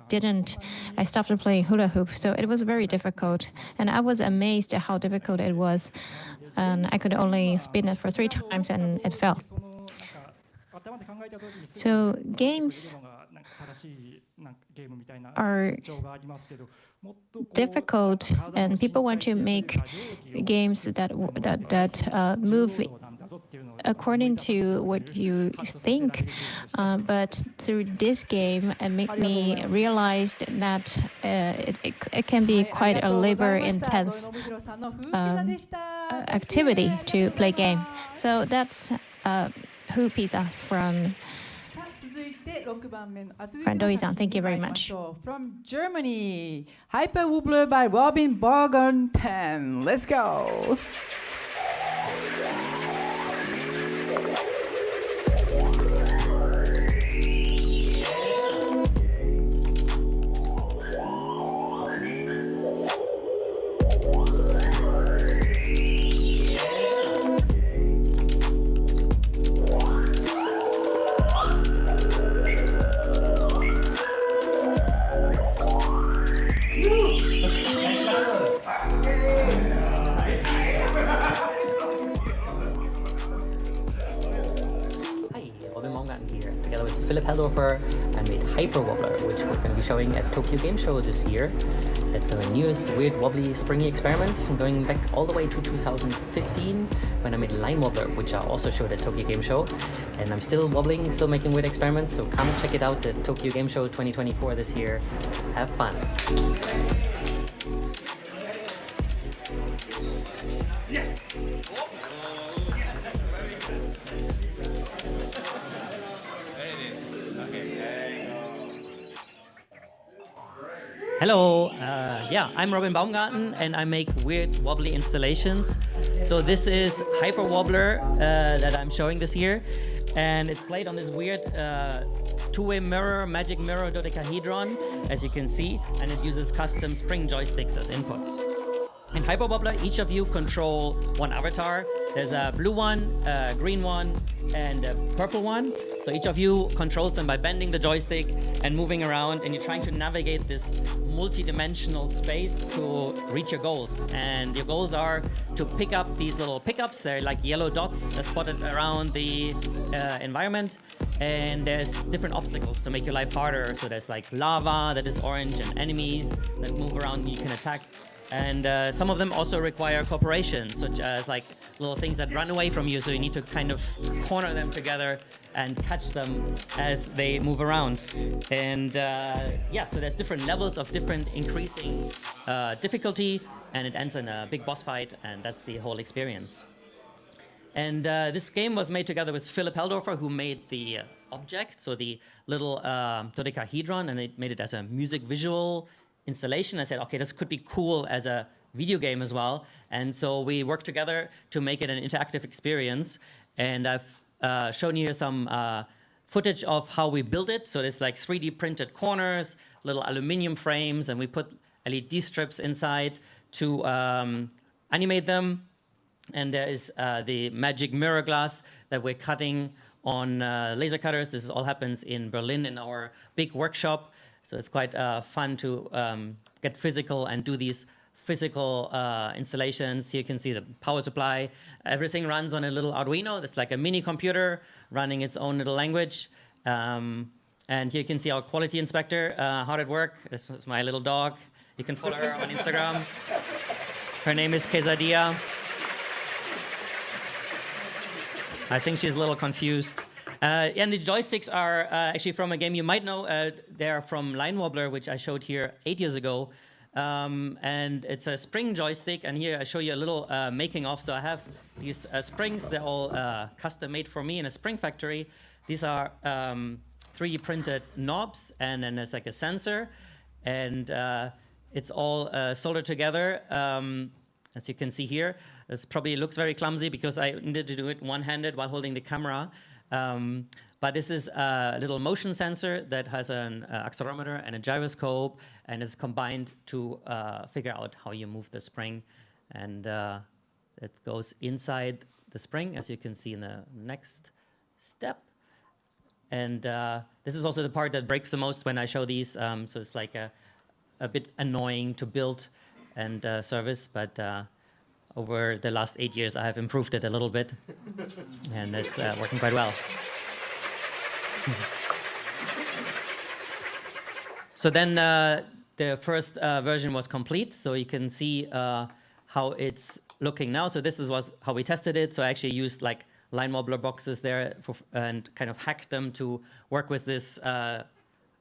stopped playing hula hoop, so it was very difficult. And I was amazed at how difficult it was. And I could only spin it for 3 times and it fell. So games are difficult, and people want to make games that move according to what you think, but through this game, it made me realize that it can be quite a labor-intense activity to play game. So that's Who Pizza from Doi-san. Thank you very much. From Germany, Hyper Wobbler by Robin Borgenten. Let's go. I made Hyper Wobbler, which we're going to be showing at Tokyo Game Show this year. It's a newest weird wobbly springy experiment going back all the way to 2015 when I made Line Wobbler, which I also showed at Tokyo Game Show. And I'm still wobbling, still making weird experiments, so come check it out at Tokyo Game Show 2024 this year. Have fun. Yes! Hello, I'm Robin Baumgarten and I make weird wobbly installations. So this is Hyper Wobbler that I'm showing this year, and it's played on this weird two-way mirror, magic mirror dodecahedron, as you can see, and it uses custom spring joysticks as inputs. In Hyper Wobbler, each of you control one avatar. There's a blue one, a green one, and a purple one. So each of you controls them by bending the joystick and moving around, and you're trying to navigate this multi-dimensional space to reach your goals. And your goals are to pick up these little pickups. They're like yellow dots spotted around the environment. And there's different obstacles to make your life harder. So there's like lava that is orange and enemies that move around and you can attack. And some of them also require cooperation, such as like little things that run away from you, so you need to kind of corner them together and catch them as they move around. And so there's different levels of different increasing difficulty, and it ends in a big boss fight, and that's the whole experience. And this game was made together with Philipp Heldorfer, who made the object, so the little dodecahedron, and it made it as a music visual installation. I said, okay, this could be cool as a video game as well. And so we worked together to make it an interactive experience. And I've shown you some footage of how we built it. So there's like 3D printed corners, little aluminum frames, and we put LED strips inside to animate them. And there is the magic mirror glass that we're cutting on laser cutters. This all happens in Berlin in our big workshop. So it's quite fun to get physical and do these physical installations. Here you can see the power supply. Everything runs on a little Arduino. It's like a mini computer running its own little language. And here you can see our quality inspector hard at work. This is my little dog. You can follow her on Instagram. Her name is Quesadilla. I think she's a little confused. And the joysticks are actually from a game you might know. They're from Line Wobbler, which I showed here 8 years ago. And it's a spring joystick. And here I show you a little making of. So I have these springs. They're all custom made for me in a spring factory. These are 3D printed knobs. And then there's like a sensor. And it's all soldered together. As you can see here, this probably looks very clumsy because I needed to do it one-handed while holding the camera. But this is a little motion sensor that has an accelerometer and a gyroscope, and it's combined to figure out how you move the spring. And it goes inside the spring, as you can see in the next step. And this is also the part that breaks the most when I show these. So it's like a bit annoying to build and service, but over the last 8 years, I have improved it a little bit, and it's working quite well. So then the first version was complete, so you can see how it's looking now. So this was how we tested it. So I actually used like line wobbler boxes there and kind of hacked them to work with this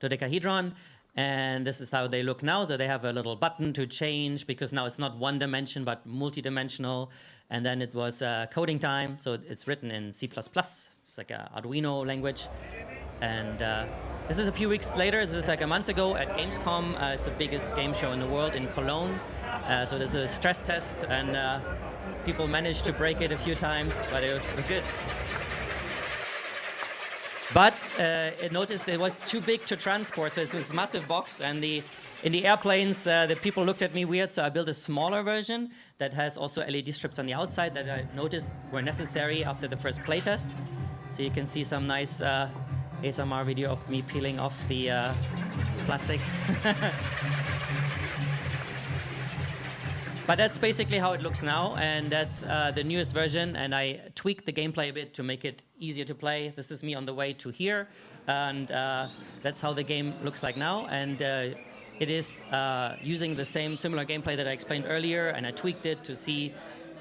dodecahedron. And this is how they look now. So they have a little button to change because now it's not one dimension, but multi-dimensional. And then it was coding time. So it's written in C++. It's like an Arduino language. And this is a few weeks later. This is like a month ago at Gamescom. It's the biggest game show in the world in Cologne. So there's a stress test, and people managed to break it a few times, but it was good. But it noticed it was too big to transport, so it's this massive box, and in the airplanes, the people looked at me weird, so I built a smaller version that has also LED strips on the outside that I noticed were necessary after the first playtest. So you can see some nice ASMR video of me peeling off the plastic. But that's basically how it looks now, and that's the newest version, and I tweaked the gameplay a bit to make it easier to play. This is me on the way to here, and that's how the game looks like now. And it is using the similar gameplay that I explained earlier, and I tweaked it to see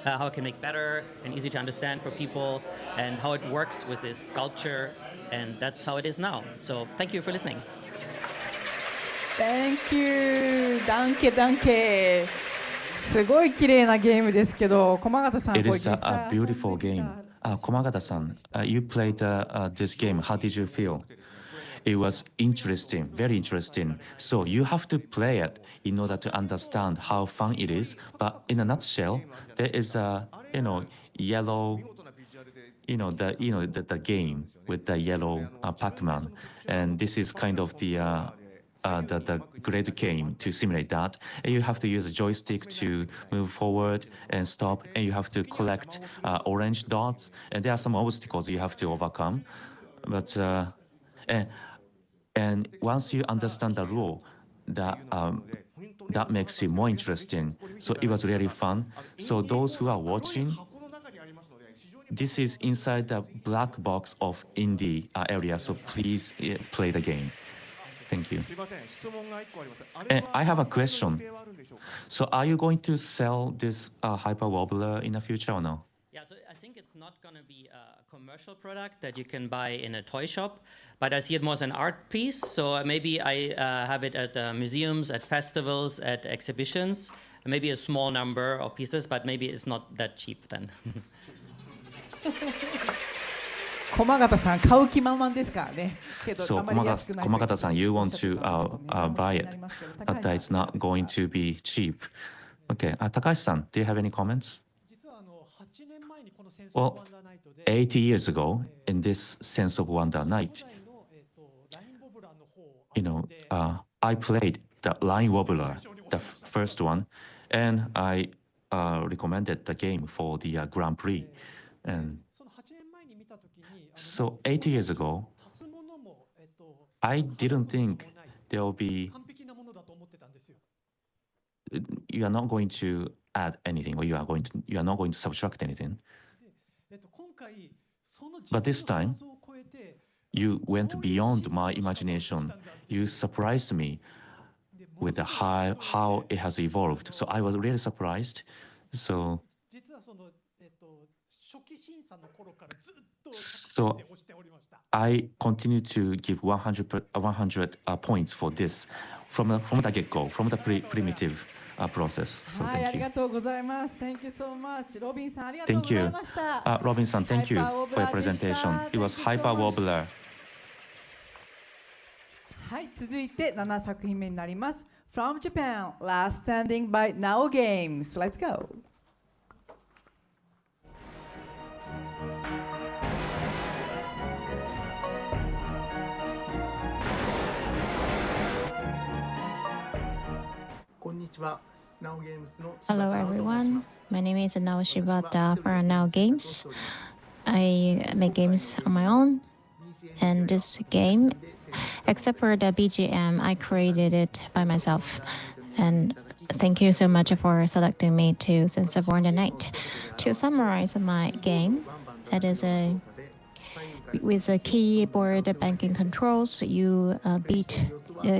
how I can make better and easy to understand for people, and how it works with this sculpture, and that's how it is now. So thank you for listening. Thank you. Danke, danke. すごい綺麗なゲームですけど、駒形さん、 It これ is 実際 a beautiful game. Komagata-san, you played this game. How did you feel? It was interesting, very interesting. So you have to play it in order to understand how fun it is. But in a nutshell, there is a yellow, the game with the yellow Pac-Man, and this is kind of the great game to simulate that. And you have to use a joystick to move forward and stop, and you have to collect orange dots, and there are some obstacles you have to overcome. But and once you understand the rule, that makes it more interesting. So it was really fun. So those who are watching, this is inside the black box of indie area, so please play the game. Thank you. And I have a question. So are you going to sell this Hyper Wobbler in the future or no? Yeah, so I think it's not going to be a commercial product that you can buy in a toy shop, but I see it more as an art piece. So maybe I have it at museums, at festivals, at exhibitions, maybe a small number of pieces, but maybe it's not that cheap then. 駒形さん、買う気満々ですからね。けど、 So あまり安くないという Komagata-san, you want to buy it, but it's not going to be cheap. Okay, Takashi-san, do you have any comments? Well, 80 years ago, in this Sense of Wonder night, I played the Line Wobbler, the first one, and I recommended the game for the Grand Prix. And so 8 years ago, I didn't think there will be, you are not going to add anything, or you are not going to subtract anything. But this time, you went beyond my imagination. You surprised me with how it has evolved. So I was really surprised. So I continue to give 100 points for this from the get-go, from the primitive process. So thank you. Thank you so much. Thank you. Robin-san, thank you for your presentation. It was Hyper Wobbler. はい、続いて7作品目になります。From Japan, Last Standing by Now Games. Let's go. こんにちは。Now Games の Hello everyone, my name is Nao Shibata for Now Games. I make games on my own, and this game, except for the BGM, I created it by myself. And thank you so much for selecting me to Since I Born the Night. To summarize my game, it is with a keyboard banking controls. You beat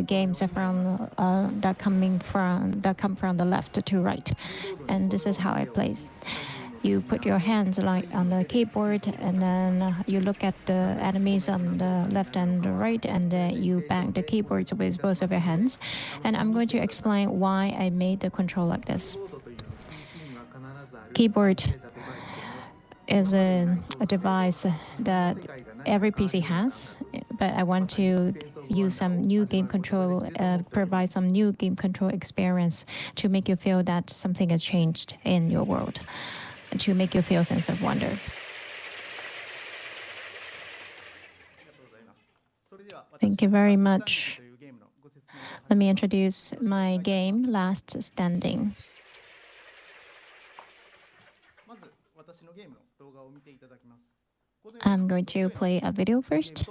games from that come from the left to right, and this is how I play. You put your hands like on the keyboard, and then you look at the enemies on the left and the right, and you bang the keyboards with both of your hands. And I'm going to explain why I made the control like this. Keyboard is a device that every PC has, but I want to use some new game control, provide some new game control experience to make you feel that something has changed in your world, to make you feel a sense of wonder. Thank you very much. Let me introduce my game, Last Standing. I'm going to play a video first.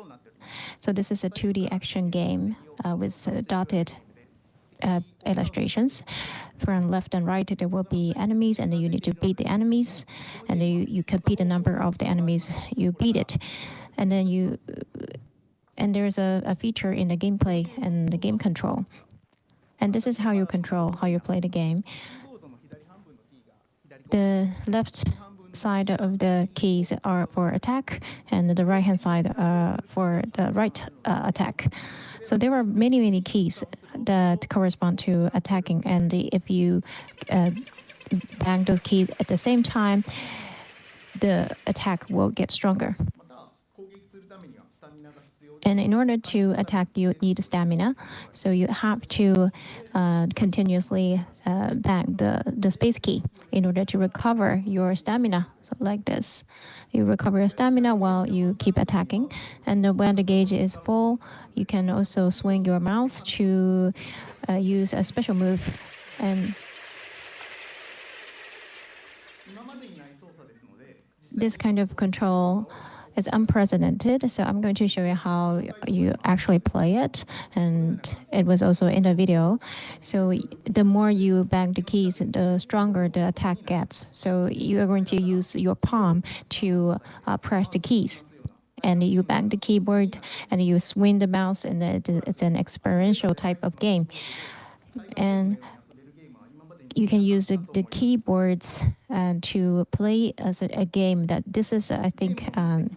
So this is a 2D action game with dotted illustrations. From left and right, there will be enemies, and you need to beat the enemies, and you compete the number of the enemies you beat it, and then there's a feature in the gameplay and the game control, and this is how you play the game. The left side of the keys are for attack, and the right hand side for the right attack. So there are many keys that correspond to attacking, and if you bang those keys at the same time, the attack will get stronger. And in order to attack, you need stamina. So you have to continuously bang the space key in order to recover your stamina. So like this. You recover your stamina while you keep attacking. And when the gauge is full, you can also swing your mouse to use a special move. And this kind of control is unprecedented, so I'm going to show you how you actually play it, and it was also in the video. So the more you bang the keys, the stronger the attack gets. So you are going to use your palm to press the keys, and you bang the keyboard, and you swing the mouse, and it's an experiential type of game. And you can use the keyboards to play as a game that this is, I think, an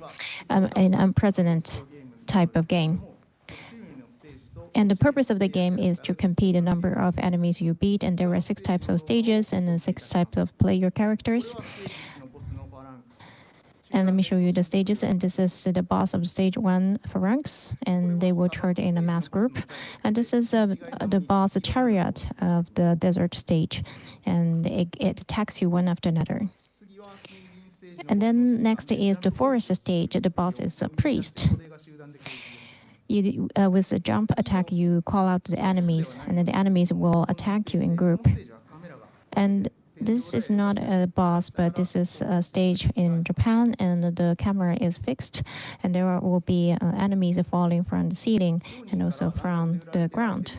unprecedented type of game. And the purpose of the game is to compete the number of enemies you beat, and there are 6 types of stages and 6 types of player characters. And let me show you the stages. And this is the boss of stage 1 phalanx, and they will chart in a mass group. And this is the boss chariot of the desert stage, and it attacks you one after another. And then next is the forest stage. The boss is a priest. With a jump attack, you call out the enemies, and then the enemies will attack you in group. And This is not a boss, but this is a stage in Japan, and the camera is fixed, and there will be enemies falling from the ceiling and also from the ground.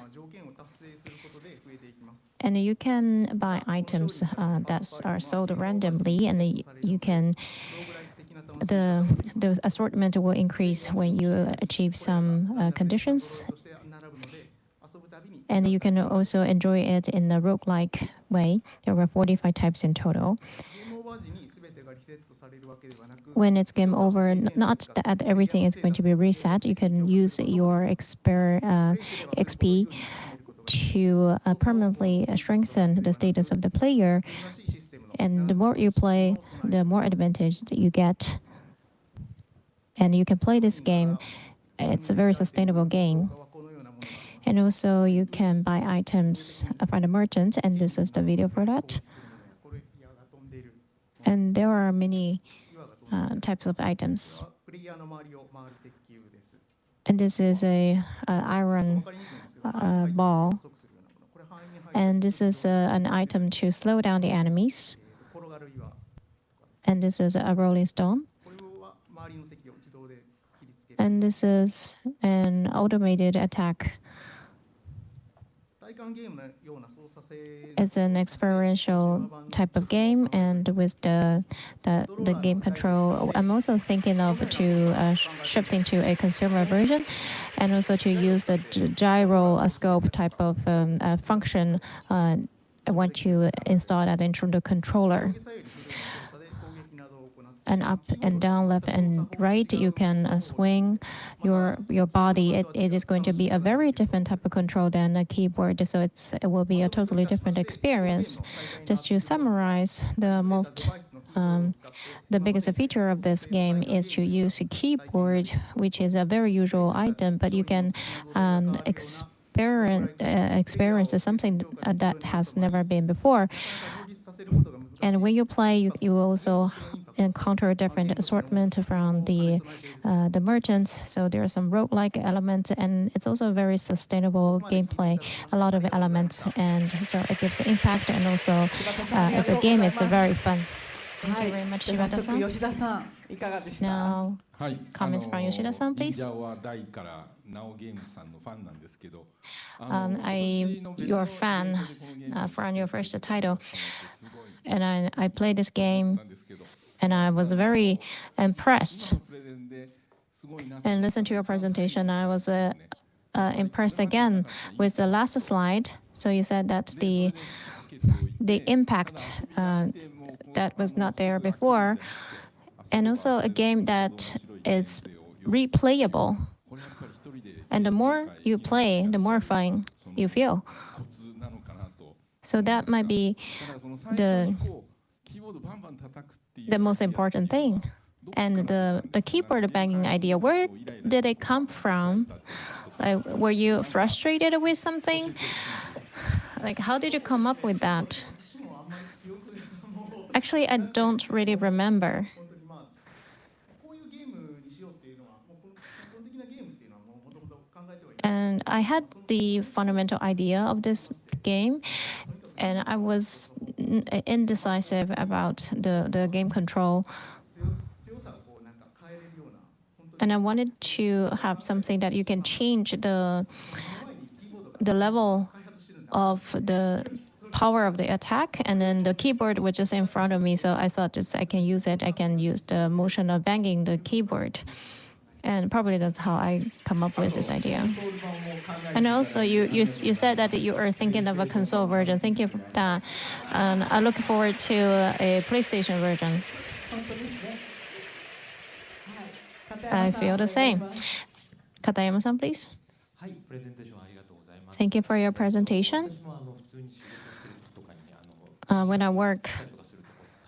And you can buy items that are sold randomly, and you can the assortment will increase when you achieve some conditions. And you can also enjoy it in a roguelike way. There were 45 types in total. When it's game over, not that everything is going to be reset. You can use your XP to permanently strengthen the status of the player. And the more you play, the more advantage that you get. And you can play this game. It's a very sustainable game. And also you can buy items from the merchant, and this is the video for that. And there are many types of items. And this is a iron ball. And this is an item to slow down the enemies. And this is a rolling stone. And this is an automated attack. It's an experiential type of game, and with the game control, I'm also thinking of shifting to a consumer version, and also to use the gyroscope type of function. I want to install that into the controller. And up and down, left and right, you can swing your body. It is going to be a very different type of control than a keyboard, so it will be a totally different experience. Just to summarize, the biggest feature of this game is to use a keyboard, which is a very usual item, but you can experience something that has never been before. And when you play, you also encounter a different assortment from the merchants. So there are some roguelike elements, and it's also a very sustainable gameplay, a lot of elements, and so it gives impact, and also as a game, it's very fun. Thank you very much, Shibata-san. Now, comments from Yoshida-san, please. I'm your fan from your first title, and I played this game, and I was very impressed. And listen to your presentation, I was impressed again with the last slide. So you said that the impact that was not there before, and also a game that is replayable. And the more you play, the more fun you feel. So that might be the most important thing. And the keyboard banging idea, where did it come from? Like, were you frustrated with something? Like, how did you come up with that? Actually, I don't really remember. And I had the fundamental idea of this game, and I was indecisive about the game control. And I wanted to have something that you can change the level of the power of the attack, and then the keyboard was just in front of me, so I thought just I can use it. I can use the motion of banging the keyboard. And probably that's how I come up with this idea. And also, you said that you are thinking of a console version. Thank you for that. And I look forward to a PlayStation version. I feel the same. Katayama-san, please. Thank you for your presentation. When I work,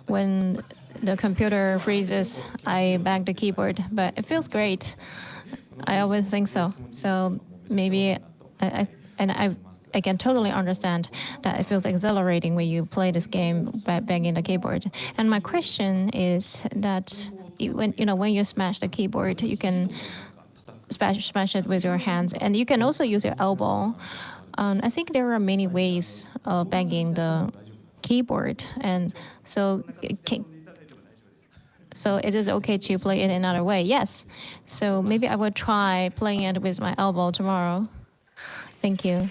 when the computer freezes, I bang the keyboard, but it feels great. I always think so. So maybe I can totally understand that it feels exhilarating when you play this game by banging the keyboard. And my question is that when you smash the keyboard, you can smash it with your hands, and you can also use your elbow. I think there are many ways of banging the keyboard, and so so it is okay to play it another way. Yes. So maybe I will try playing it with my elbow tomorrow. Thank you.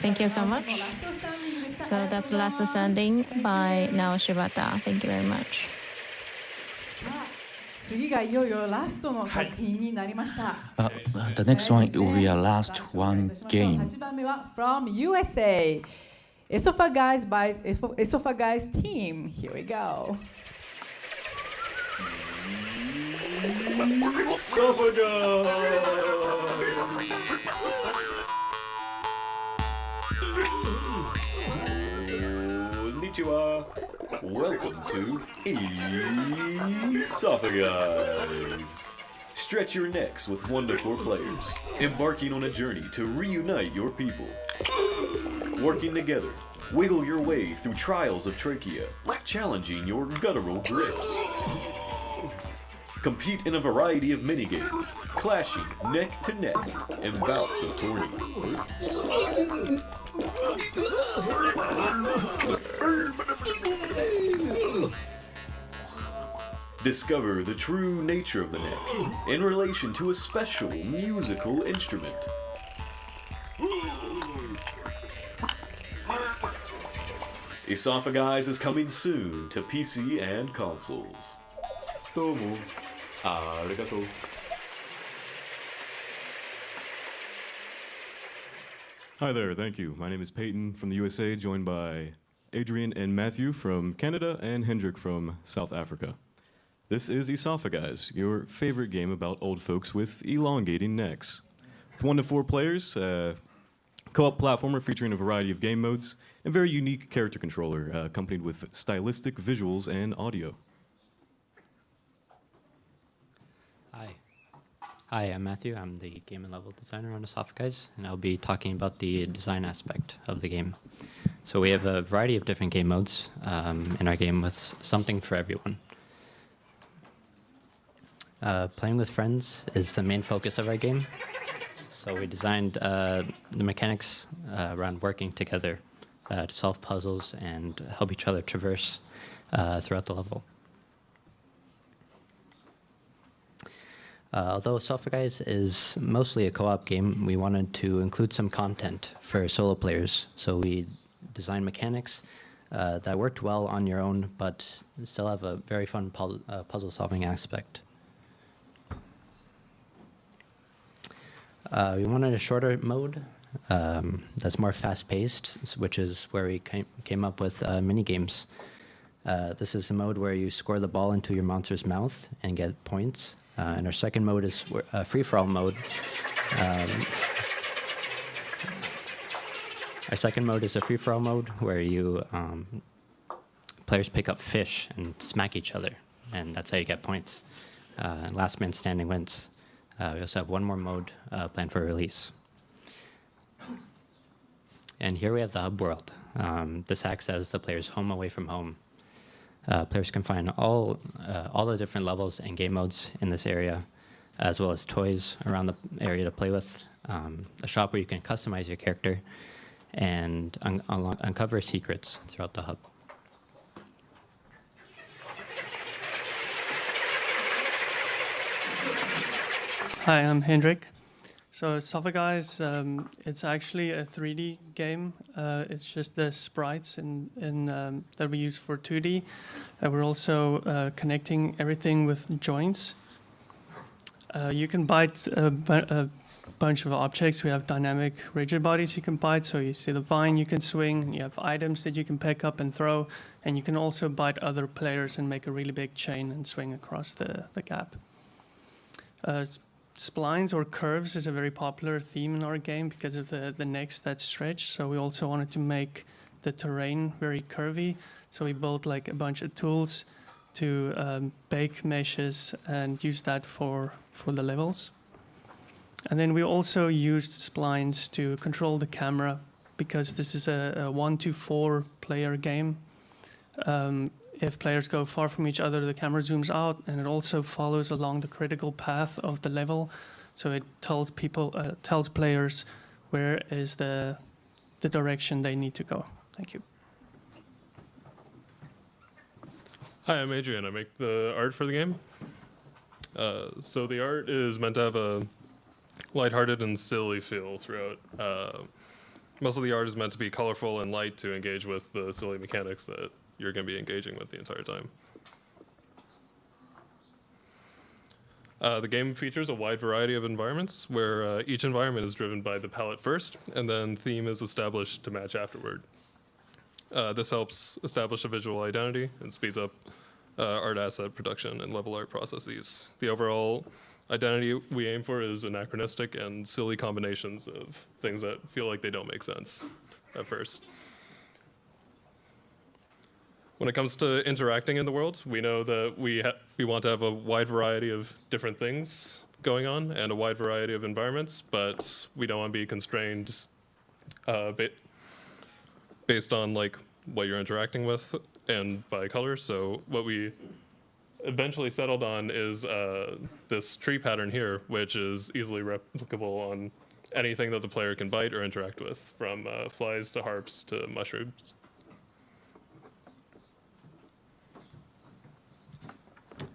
Thank you so much. So that's Last Standing by Nao Shibata. Thank you very much. 次がいよいよラストの作品になりました。The next one will be a last one game. 8番目は from USA. Esophagus by Esophagus team. Here we go. Konnichiwa. Welcome to Esophagus. Stretch your necks with 1 to 4 players, embarking on a journey to reunite your people. Working together, wiggle your way through trials of trachea, challenging your guttural grips. Compete in a variety of minigames, clashing neck to neck in bouts of tourney. Discover the true nature of the neck in relation to a special musical instrument. Esophagus is coming soon to PC and consoles. Domo. Arigato. Hi there, thank you. My name is Peyton from the USA, joined by Adrian and Matthew from Canada and Hendrik from South Africa. This is Esophagus, your favorite game about old folks with elongating necks. With 1 to 4 players, co-op platformer featuring a variety of game modes, and very unique character controller accompanied with stylistic visuals and audio. Hi, I'm Matthew. I'm the game and level designer on Esophagus, and I'll be talking about the design aspect of the game. So we have a variety of different game modes in our game with something for everyone. Playing with friends is the main focus of our game. So we designed the mechanics around working together to solve puzzles and help each other traverse throughout the level. Although Esophagus is mostly a co-op game, we wanted to include some content for solo players. So we designed mechanics that worked well on your own, but still have a very fun puzzle-solving aspect. We wanted a shorter mode that's more fast-paced, which is where we came up with mini-games. This is a mode where you score the ball into your monster's mouth and get points. And our second mode is a free-for-all mode. Our second mode is a free-for-all mode where you players pick up fish and smack each other, and that's how you get points. Last man standing wins. We also have one more mode planned for release. And here we have the hub world. This acts as the player's home away from home. Players can find all the different levels and game modes in this area, as well as toys around the area to play with, a shop where you can customize your character, and uncover secrets throughout the hub. Hi, I'm Hendrik. So Esophagus, it's actually a 3D game. It's just the sprites that we use for 2D. We're also connecting everything with joints. You can bite a bunch of objects. We have dynamic rigid bodies you can bite. So you see the vine you can swing. You have items that you can pick up and throw. And you can also bite other players and make a really big chain and swing across the gap. Splines or curves is a very popular theme in our game because of the necks that stretch. So we also wanted to make the terrain very curvy. So we built like a bunch of tools to bake meshes and use that for the levels. And then we also used splines to control the camera because this is a 1 to 4 player game. If players go far from each other, the camera zooms out, and it also follows along the critical path of the level. So it tells players where is the the direction they need to go. Thank you. Hi, I'm Adrian. I make the art for the game. So the art is meant to have a lighthearted and silly feel throughout. Most of the art is meant to be colorful and light to engage with the silly mechanics that you're going to be engaging with the entire time. The game features a wide variety of environments where each environment is driven by the palette first, and then theme is established to match afterward. This helps establish a visual identity and speeds up art asset production and level art processes. The overall identity we aim for is anachronistic and silly combinations of things that feel like they don't make sense at first. When it comes to interacting in the world, we know that we want to have a wide variety of different things going on and a wide variety of environments, but we don't want to be constrained based on like what you're interacting with and by color. So what we eventually settled on is this tree pattern here, which is easily replicable on anything that the player can bite or interact with, from flies to harps to mushrooms.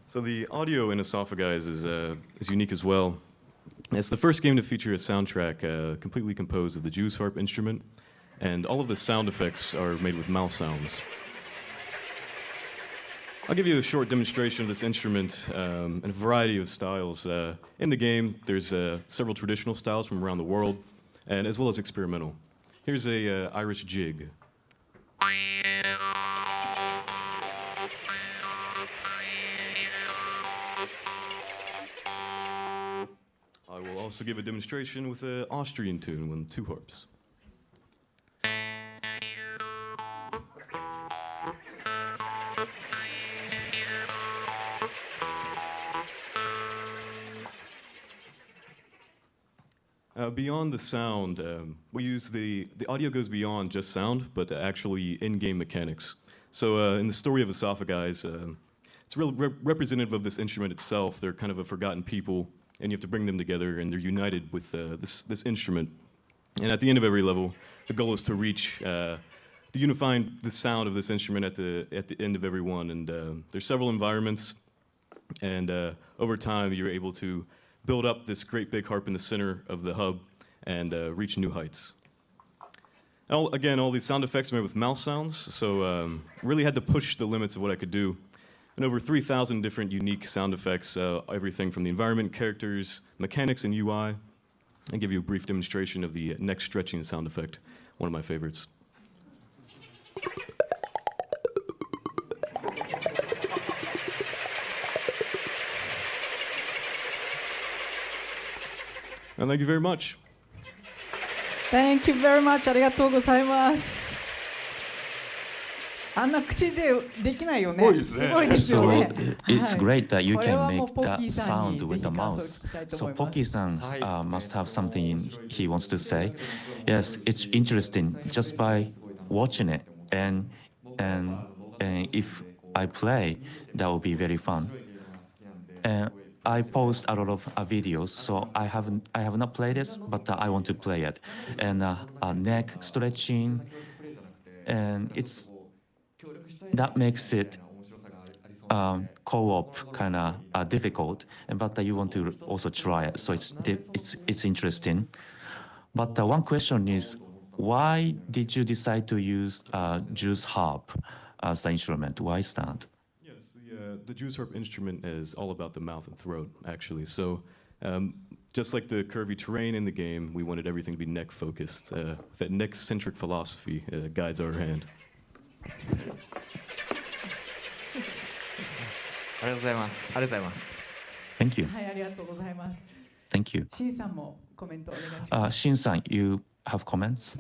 So the audio in Esophagize is unique as well. It's the first game to feature a soundtrack completely composed of the Jews harp instrument, and all of the sound effects are made with mouth sounds. I'll give you a short demonstration of this instrument in a variety of styles. In the game, there's several traditional styles from around the world, and as well as experimental. Here's a Irish jig. I will also give a demonstration with an Austrian tune with 2 harps. Beyond the sound, we use the audio goes beyond just sound, but actually in-game mechanics. So in the story of Esophagize, it's real representative of this instrument itself. They're kind of a forgotten people, and you have to bring them together, and they're united with this instrument. And at the end of every level, the goal is to reach unifying the sound of this instrument at the end of every one. And there's several environments, and over time, you're able to build up this great big harp in the center of the hub and reach new heights. Again, all these sound effects are made with mouth sounds, so really had to push the limits of what I could do. And over 3,000 different unique sound effects, everything from the environment, characters, mechanics, and UI. I'll give you a brief demonstration of the neck stretching sound effect, one of my favorites. And thank you very much. Thank you very much. ありがとうございます。あんな口でできないよね。すごいですよね。So it's great that you can make that sound with the mouth. So Poki-san must have something he wants to say. Yes, it's interesting just by watching it, and if I play, that will be very fun. And I post a lot of videos, so I have not played this, but I want to play it. And neck stretching, and that makes it co-op kind of difficult. But you want to also try it, so it's interesting. But one question is, why did you decide to use Jews harp as the instrument? Why is that? The Jews harp instrument is all about the mouth and throat, actually. So just like the curvy terrain in the game, we wanted everything to be neck-focused. That neck-centric philosophy guides our hand. Thank you. Thank you. Shin-san, you have comments?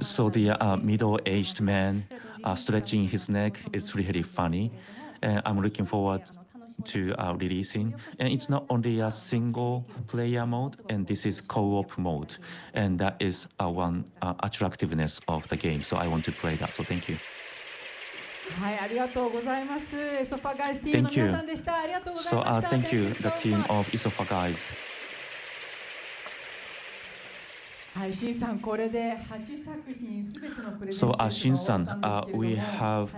So the middle-aged man stretching his neck is really funny, and I'm looking forward to releasing. And it's not only a single-player mode, and this is co-op mode, and that is one attractiveness of the game. So I want to play that. So thank you. Thank you. So thank you, the team of Esophagize. So, Shin-san, we have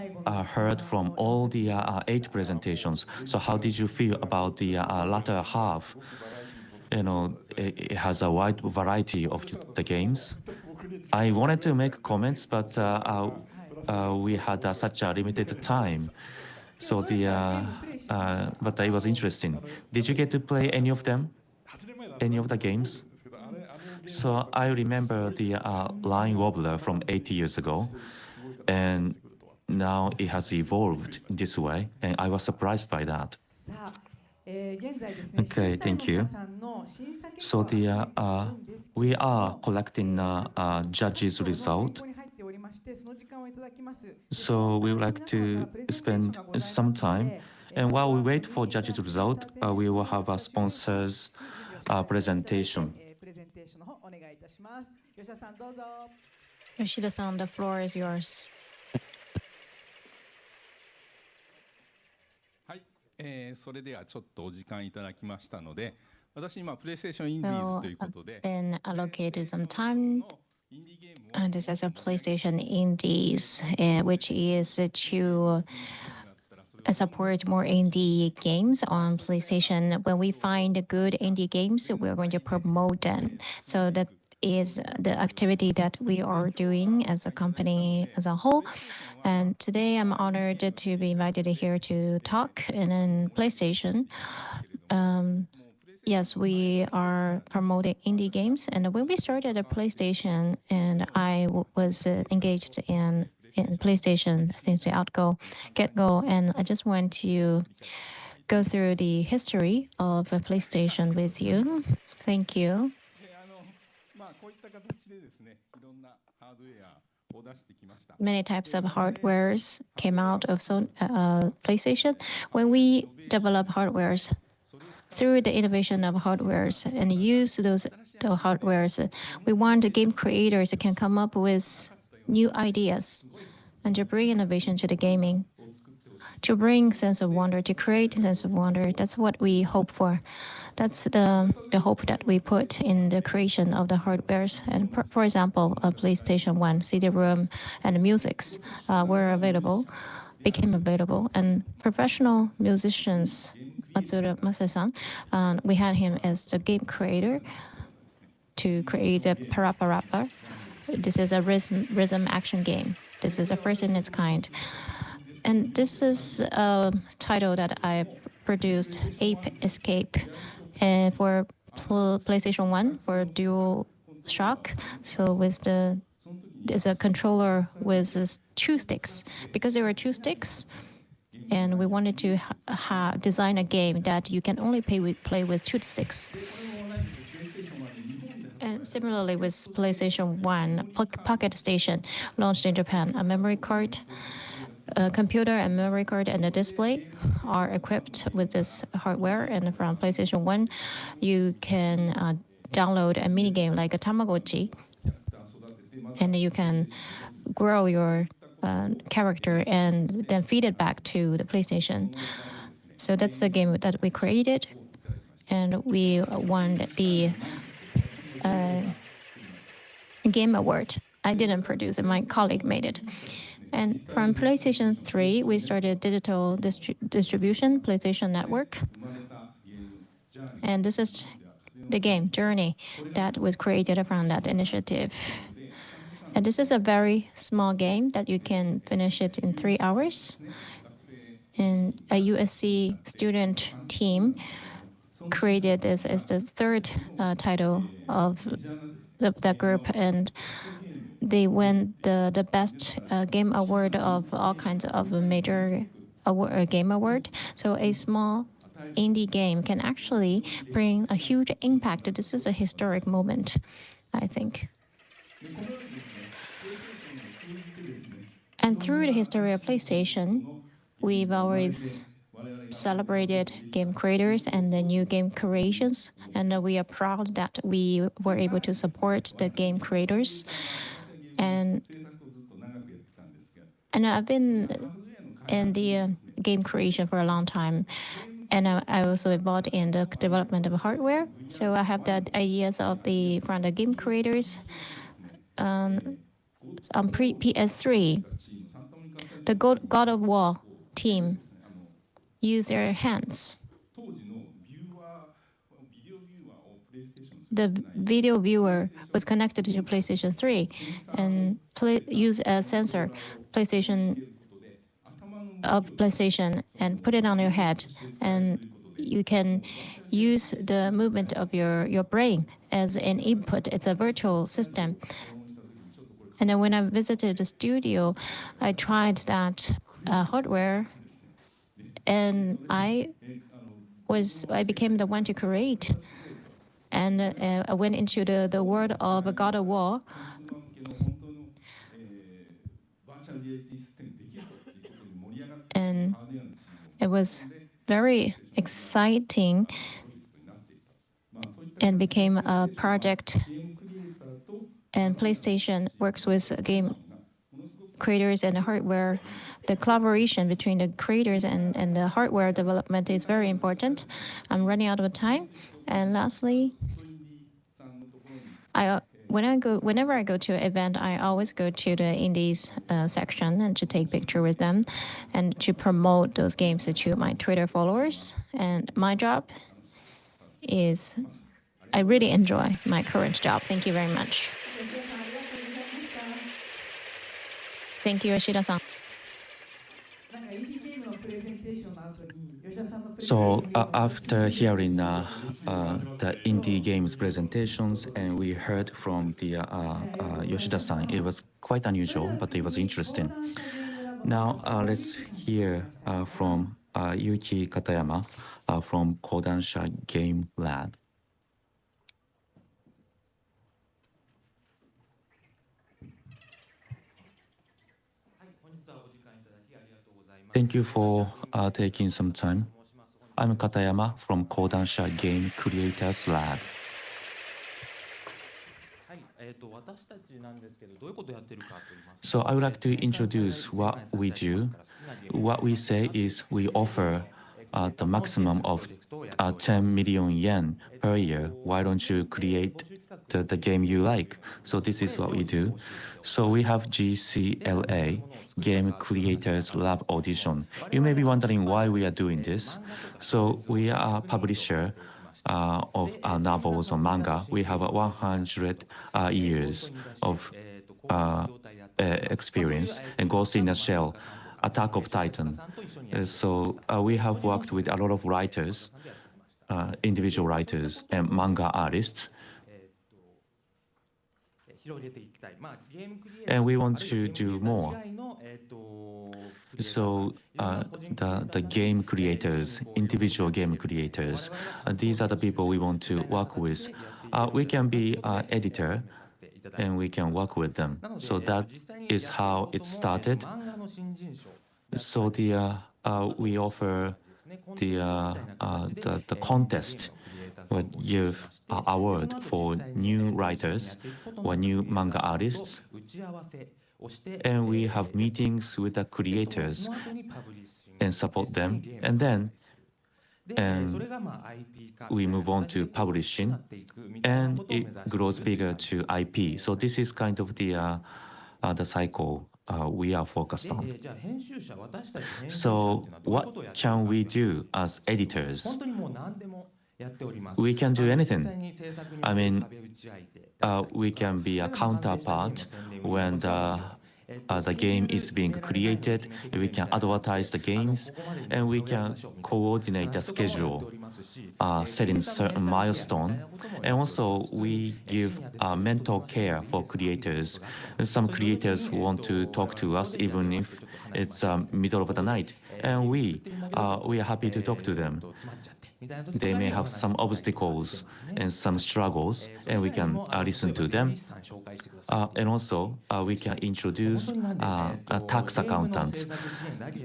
heard from all the 8 presentations. So, how did you feel about the latter half? It has a wide variety of the games. I wanted to make comments, but we had such a limited time. So but it was interesting. Did you get to play any of them? Any of the games? So I remember the Line Wobbler from 80 years ago, and now it has evolved in this way, and I was surprised by that. Okay, thank you. So we are collecting judges' result. So we would like to spend some time, and while we wait for judges' result, we will have a sponsors presentation. Yoshida-san, the floor is yours. それではちょっとお時間いただきましたので、私今プレイステーションインディーズということで、been allocated some time. And this is a PlayStation Indies, which is to support more indie games on PlayStation. When we find good indie games, we're going to promote them. So that is the activity that we are doing as a company as a whole. And today I'm honored to be invited here to talk in PlayStation. Yes, we are promoting indie games. And when we started at PlayStation, and I was engaged in PlayStation since the get-go, and I just want to go through the history of PlayStation with you. Thank you. Many types of hardwares came out of PlayStation. When we develop hardwares, through the innovation of hardwares and use the hardwares, we want the game creators that can come up with new ideas and to bring innovation to the gaming, to bring sense of wonder, to create a sense of wonder. That's what we hope for. That's the hope that we put in the creation of the hardwares. And for example, a PlayStation 1 CD-ROM and musics became available. And professional musicians, Matsura Masa-san, we had him as the game creator to create a Parappa. This is a rhythm action game. This is the first in its kind. And this is a title that I produced, Ape Escape, for PlayStation 1 for Dual Shock. So there's a controller with 2 sticks. Because there were 2 sticks, and we wanted to design a game that you can only play with 2 sticks. And similarly with PlayStation 1, Pocket Station launched in Japan, a memory card, a computer and memory card and a display are equipped with this hardware. And from PlayStation 1, you can download a mini game like a Tamagotchi, and you can grow your character and then feed it back to the PlayStation. So that's the game that we created, and we won the Game Award. I didn't produce it, my colleague made it. And from PlayStation 3, we started digital distribution, PlayStation Network. And this is the game, Journey, that was created from that initiative. And this is a very small game that you can finish it in 3 hours. And a USC student team created this as the 3rd title of that group, and they won the best game award of all kinds of major game award. So a small indie game can actually bring a huge impact. This is a historic moment, I think. And through the history of PlayStation, we've always celebrated game creators and the new game creations, and we are proud that we were able to support the game creators. And I've been in the game creation for a long time. And I also involved in the development of hardware. So I have the ideas of from the game creators. On PS3, the God of War team use their hands. The video viewer was connected to PlayStation 3 and use a sensor, PlayStation and put it on your head, and you can use the movement of your brain as an input. It's a virtual system. And then when I visited the studio, I tried that hardware, and I became the one to create. And I went into the world of God of War. And it was very exciting and became a project. And PlayStation works with game creators and the hardware. The collaboration between the creators and the hardware development is very important. I'm running out of time. And lastly, whenever I go to an event, I always go to the indies section and to take picture with them and to promote those games to my Twitter followers. And my job is, I really enjoy my current job. Thank you very much. Thank you, Yoshida-san. So after hearing the indie games presentations, and we heard from the Yoshida-san, it was quite unusual, but it was interesting. Now let's hear from Yuki Katayama from Kodansha Game Lab. Thank you for taking some time. I'm Katayama from Kodansha Game Creators Lab. So I would like to introduce what we do. What we say is we offer the maximum of 10 million yen per year. Why don't you create the game you like? So this is what we do. So we have GCLA, Game Creators Lab Audition. You may be wondering why we are doing this. So we are a publisher of novels or manga. We have 100 years of experience, and Ghost in a Shell, Attack of Titan. So we have worked with a lot of writers, individual writers and manga artists. And we want to do more. So the game creators, individual game creators, these are the people we want to work with. We can be an editor, and we can work with them. So that is how it started. So we offer the contest, or give award for new writers or new manga artists. And we have meetings with the creators and support them. And then we move on to publishing, and it grows bigger to IP. So this is kind of the cycle we are focused on. So what can we do as editors? We can do anything. I mean, we can be a counterpart when the game is being created. We can advertise the games, and we can coordinate the schedule, setting certain milestone. And also, we give mental care for creators. Some creators want to talk to us even if it's middle of the night, and we are happy to talk to them. They may have some obstacles and some struggles, and we can listen to them. And also, we can introduce tax accountants.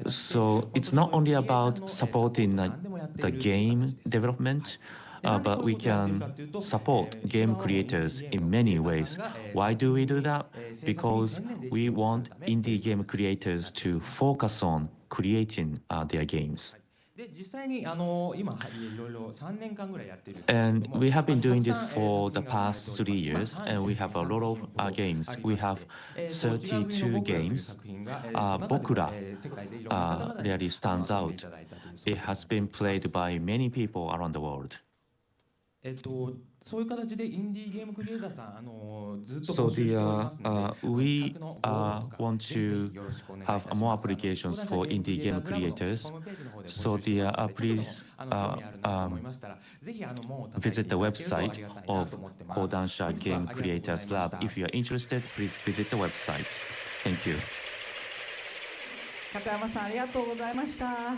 So it's not only about supporting the game development, but we can support game creators in many ways. Why do we do that? Because we want indie game creators to focus on creating their games. And we have been doing this for the past 3 years, and we have a lot of games. We have 32 games. Bokura really stands out. It has been played by many people around the world. So we want to have more applications for indie game creators. So please visit the website of Kodansha Game Creators Lab. If you are interested, please visit the website. Thank you. 片山さんありがとうございました。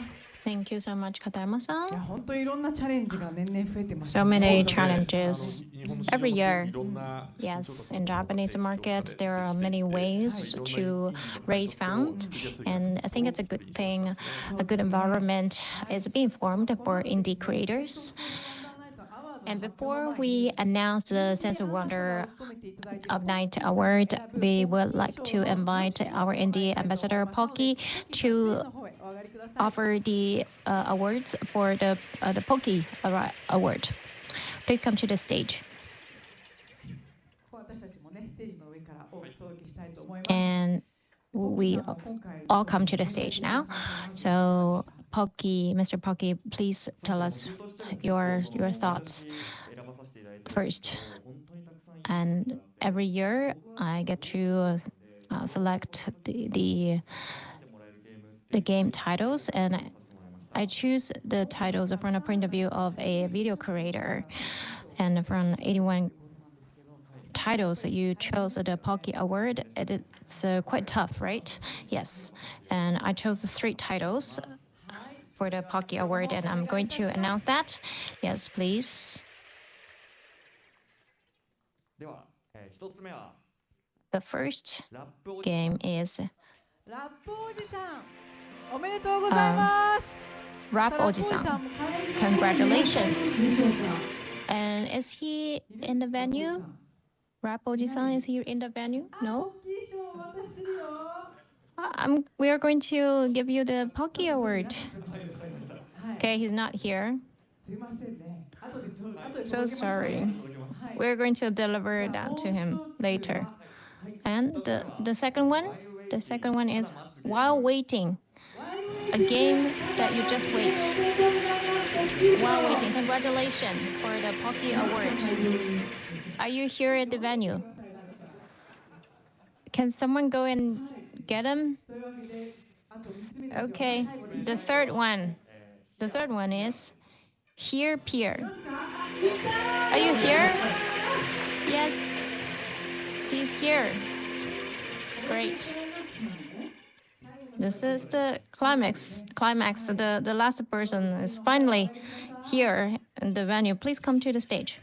Thank you so much, Katayama-san. いや本当にいろんなチャレンジが年々増えてます。 So many challenges every year. Yes, in Japanese markets, there are many ways to raise funds, and I think it's a good thing. A good environment is being formed for indie creators. And before we announce the Sense of Wonder of Night Award, we would like to invite our indie ambassador Pocky to offer the awards for the Pocky Award. Please come to the stage. And we all come to the stage now. So Pocky, Mr. Pocky, please tell us your thoughts first. And every year I get to select the game titles, and I choose the titles from the point of view of a video creator. And from 81 titles, you chose the Pocky Award. It's quite tough, right? Yes. And I chose 3 titles for the Pocky Award, and I'm going to announce that. Yes, please. The first game is Rap Oji-san. Congratulations. And is he in the venue? Rap Oji-san, is he in the venue? No? We are going to give you the Pocky Award. Okay, he's not here. So sorry. We're going to deliver that to him later. And the second one is While Waiting, a game that you just wait. While Waiting, congratulations for the Pocky Award. Are you here at the venue? Can someone go and get him? Okay, the third one is Here Pier. Are you here? Yes, he's here. Great. This is the climax. The last person is finally here in the venue. Please come to the stage.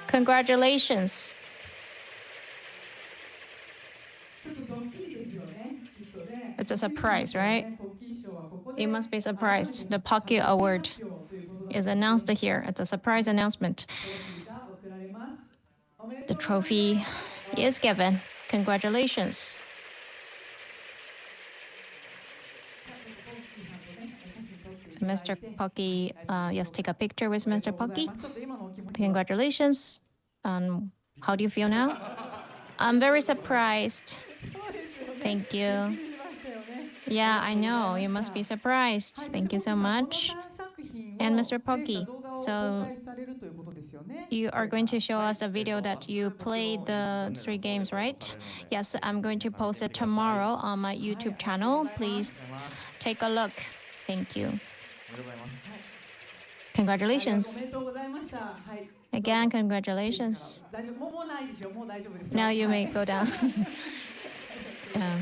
Congratulations. It's a surprise, right? You must be surprised. The Pocky Award is announced here. It's a surprise announcement. The trophy is given. Congratulations. So Mr. Pocky, yes, take a picture with Mr. Pocky. Congratulations. How do you feel now? I'm very surprised. Thank you. Yeah, I know. You must be surprised. Thank you so much. And Mr. Pocky, so you are going to show us a video that you played the 3 games, right? Yes, I'm going to post it tomorrow on my YouTube channel. Please take a look. Thank you. Congratulations. Again, congratulations. Now you may go down. Yeah.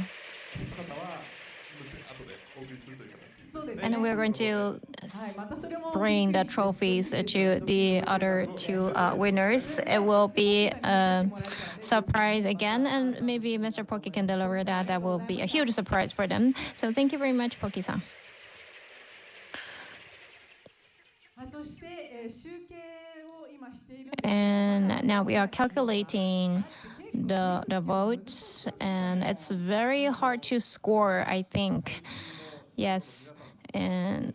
And we're going to bring the trophies to the other 2 winners. It will be a surprise again, and maybe Mr. Pocky can deliver that. That will be a huge surprise for them. So thank you very much, Pocky-san. And now we are calculating the votes, and it's very hard to score, I think. Yes, And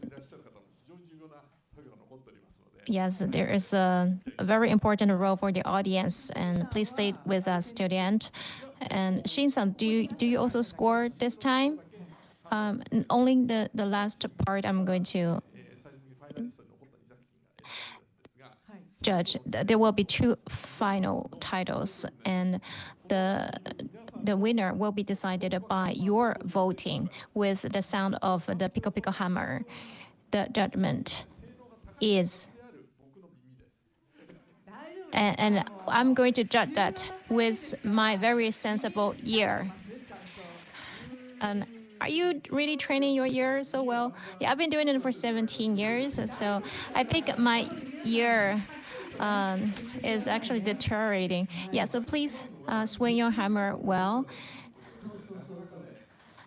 yes, there is a very important role for the audience, and please stay with us till the end. And Shin-san, do you also score this time? Only the last part I'm going to judge. There will be two final titles, and the winner will be decided by your voting with the sound of the Pico Pico hammer. The judgment is. And I'm going to judge that with my very sensible ear. And are you really training your ear so well? Yeah, I've been doing it for 17 years, so I think my ear is actually deteriorating. Yeah, so please swing your hammer well.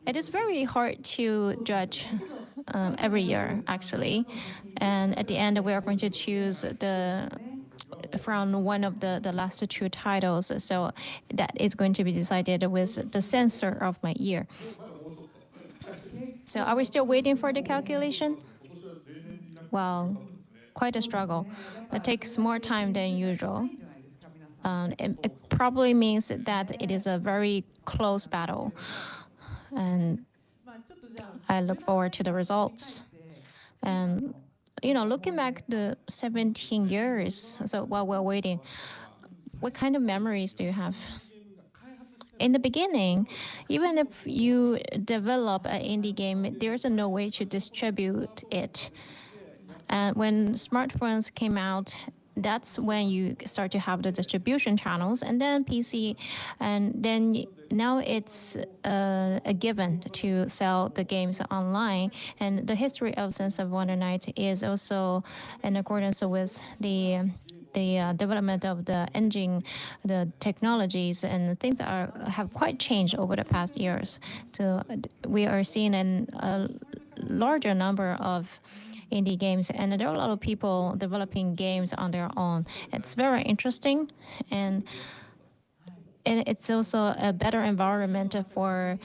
It is very hard to judge every year, actually. And at the end, we are going to choose from one of the last two titles. So that is going to be decided with the sensor of my ear. So are we still waiting for the calculation? Well, quite a struggle. It takes more time than usual. It probably means that it is a very close battle. And I look forward to the results. And, looking back the 17 years, so while we're waiting, what kind of memories do you have? In the beginning, even if you develop an indie game, there's no way to distribute it. And when smartphones came out, that's when you start to have the distribution channels, and then PC, and then now it's a given to sell the games online. And the history of Sense of Wonder Night is also in accordance with the development of the engine, the technologies, and things have quite changed over the past years. So we are seeing a larger number of indie games, and there are a lot of people developing games on their own. It's very interesting, and it's also a better environment for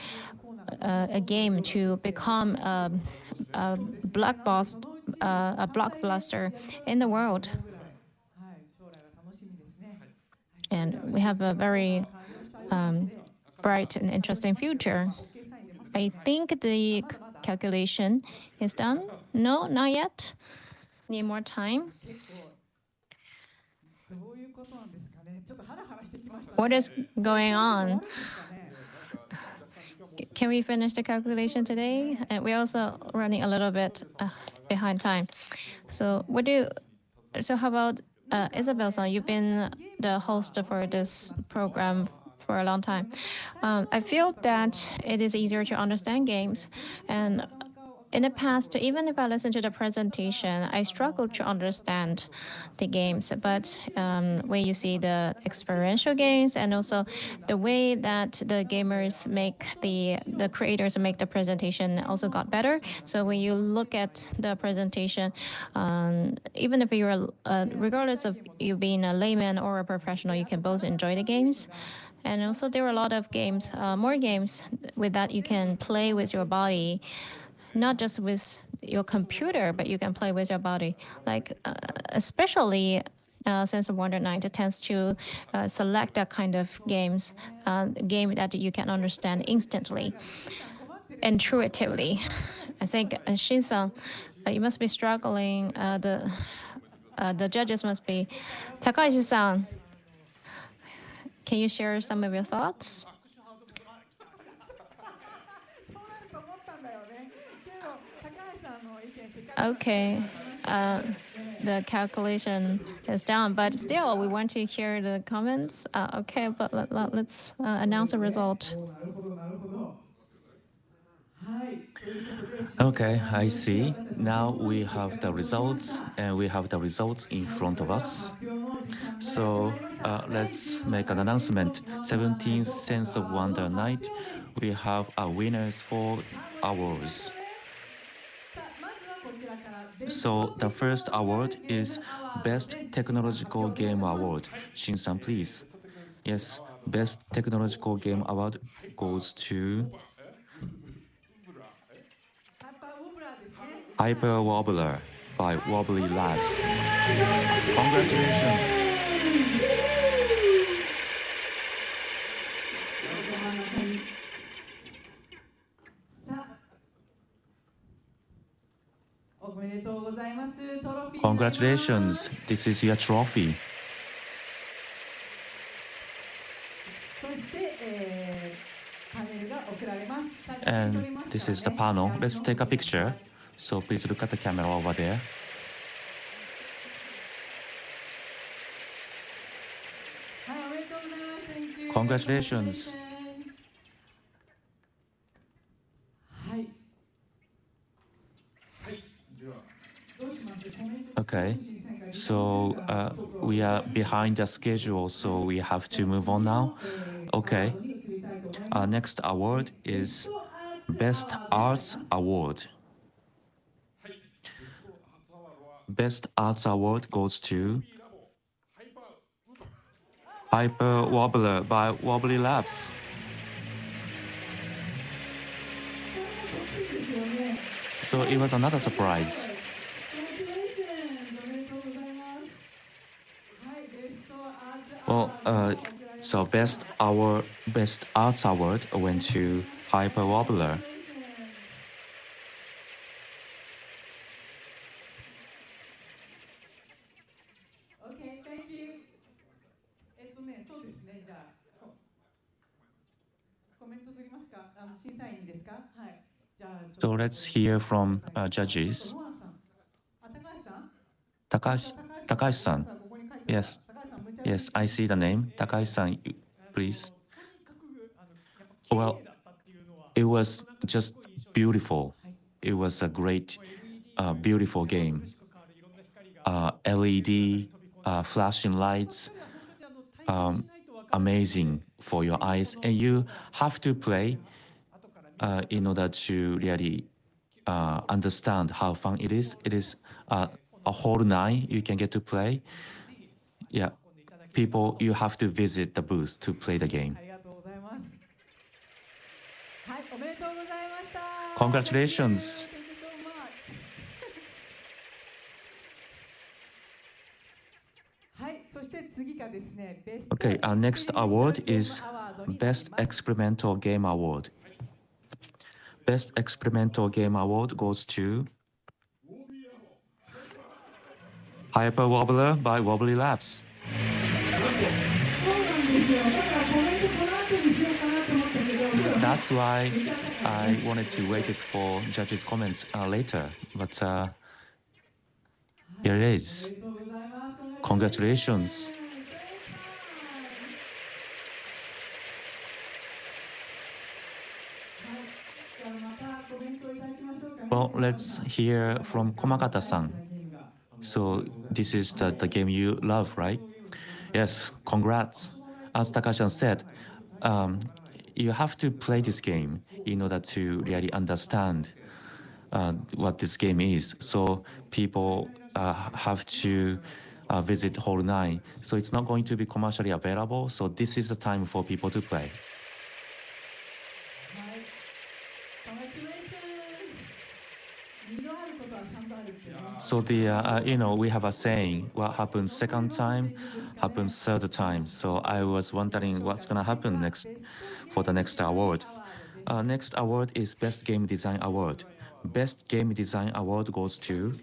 a game to become a blockbuster in the world. And we have a very bright and interesting future. I think the calculation is done. No, not yet. Need more time. What is going on? Can we finish the calculation today? And we're also running a little bit behind time. So how about Isabel-san? You've been the host for this program for a long time. I feel that it is easier to understand games, and in the past, even if I listen to the presentation, I struggle to understand the games. But when you see the experiential games, and also the way that the gamers make the creators make the presentation also got better. So when you look at the presentation, even if you're regardless of you being a layman or a professional, you can both enjoy the games. And also there are a lot of games, more games with that you can play with your body, not just with your computer, but you can play with your body. Like especially Sense of Wonder Night tends to select that kind of games, game that you can understand instantly, intuitively. I think Shin-san, you must be struggling. The judges must be. Takaishi-san, can you share some of your thoughts? Okay, the calculation is done, but still, we want to hear the comments. Okay, but let's announce the result. Okay, I see. Now we have the results, and we have the results in front of us. So let's make an announcement. 17th Sense of Wonder Night, we have our winners for awards. So the first award is Best Technological Game Award. Shin-san, please. Yes, Best Technological Game Award goes to Hyper Wobbler by Wobbly Labs. Congratulations. Congratulations, this is your trophy. And this is the panel. Let's take a picture. So please look at the camera over there. Congratulations. Okay, so we are behind the schedule, so we have to move on now. Okay, our next award is Best Arts Award. Best Arts Award goes to Hyper Wobbler by Wobbly Labs. So it was another surprise. Well, so Best Arts Award went to Hyper Wobbler. Okay, thank you. So let's hear from judges. Takashi-san. Yes, yes, I see the name. Takashi-san, please. Well, it was just beautiful. It was a great, beautiful game. LED, flashing lights, amazing for your eyes. And you have to play in order to really understand how fun it is. It is a whole night you can get to play. Yeah, people, you have to visit the booth to play the game. Congratulations. Okay, our next award is Best Experimental Game Award. Best Experimental Game Award goes to Hyper Wobbler by Wobbly Labs. That's why I wanted to wait for judges' comments later, but here it is. Congratulations. Well, let's hear from Komakata-san. So this is the game you love, right? Yes, congrats. As Takashi said, you have to play this game in order to really understand what this game is. So people have to visit Hall 9. So it's not going to be commercially available. So this is the time for people to play. So we have a saying, what happens second time, happens third time. So I was wondering what's gonna happen next for the next award. Next award is Best Game Design Award. Best Game Design Award goes to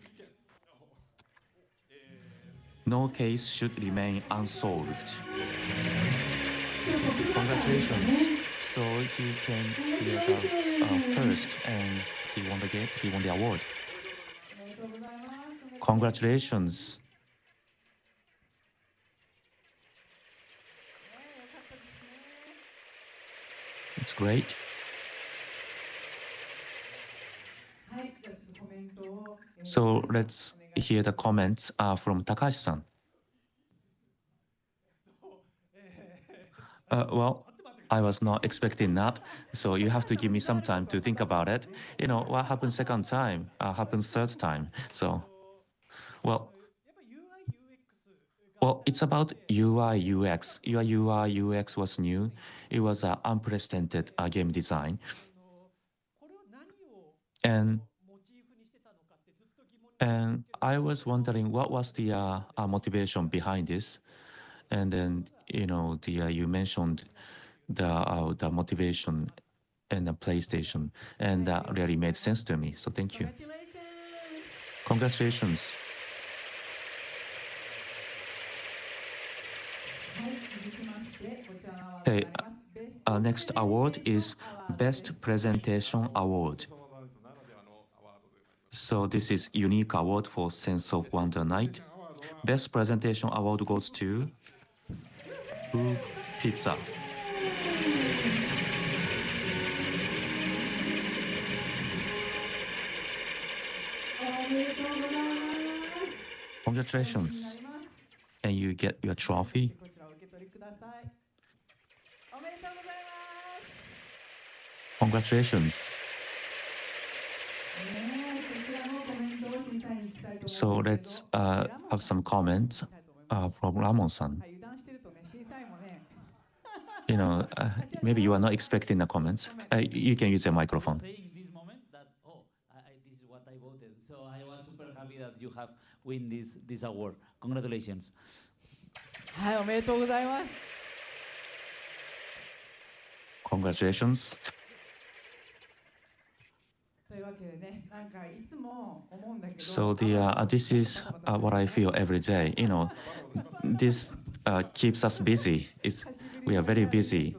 No Case Should Remain Unsolved. Congratulations. So he came here first and he won the award. Congratulations. It's great. So let's hear the comments from Takashi-san. Well, I was not expecting that, so you have to give me some time to think about it. You know, what happens second time happens third time. So, well, it's about UI UX. Your UI UX was new. It was an unprecedented game design. And And I was wondering what was the motivation behind this, and then you mentioned the motivation and the PlayStation, and that really made sense to me. So thank you. Congratulations. Hey, next award is Best Presentation Award. So this is unique award for Sense of Wonder Night. Best Presentation Award goes to Pizza. Congratulations. And you get your trophy. Congratulations. So let's have some comments from Ramon-san. Maybe you are not expecting the comments. You can use your microphone. Saying in this moment that this is what I voted. So I was super happy that you have win this award. Congratulations. Congratulations. So this is what I feel every day. This keeps us busy. We are very busy.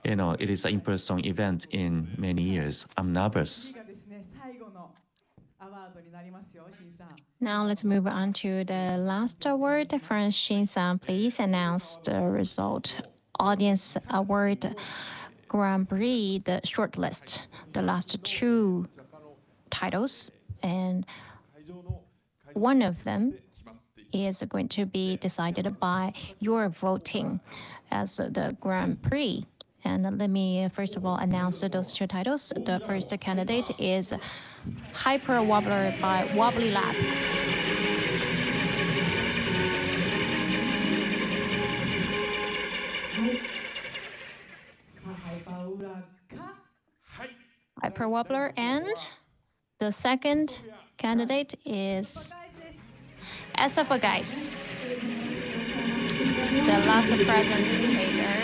It is an in-person event in many years. I'm nervous. Now let's move on to the last award. For Shin-san, please announce the result. Audience Award Grand Prix, the shortlist, the last two titles, and one of them is going to be decided by your voting as the Grand Prix. And let me first of all announce those two titles. The first candidate is Hyper Wobbler by Wobbly Labs. Hyper Wobbler, and the second candidate is Esophagus, the last presentator,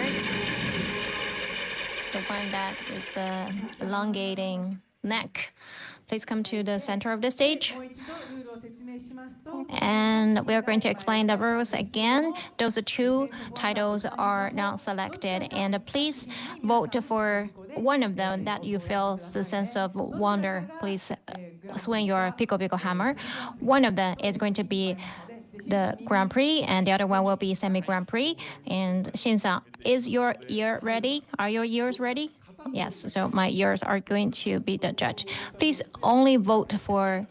the one that is the elongating neck. Please come to the center of the stage. And we are going to explain the rules again. Those two titles are now selected. And please vote for one of them that you feel the sense of wonder. Please swing your Pico Pico hammer. One of them is going to be the Grand Prix, and the other one will be Semi Grand Prix. And Shin-san, is your ear ready? Are your ears ready? Yes, so my ears are going to be the judge. Please only vote for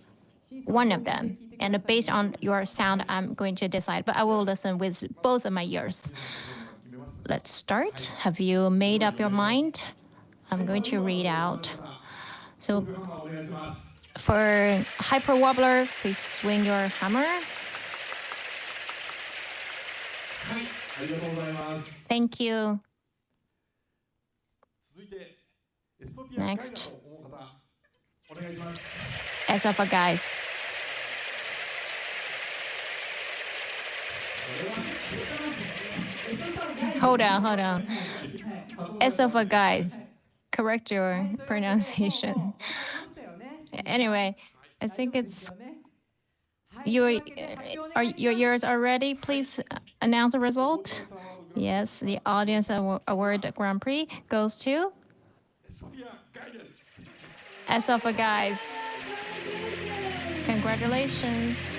one of them. And based on your sound, I'm going to decide. But I will listen with both of my ears. Let's start. Have you made up your mind? I'm going to read out. So for Hyper Wobbler, please swing your hammer. Thank you. Next, Esophagus. Hold on. Esophagus. Correct your pronunciation. Anyway, I think it's your ears are ready. Please announce the result. Yes, the Audience Award Grand Prix goes to Esophagus. Congratulations.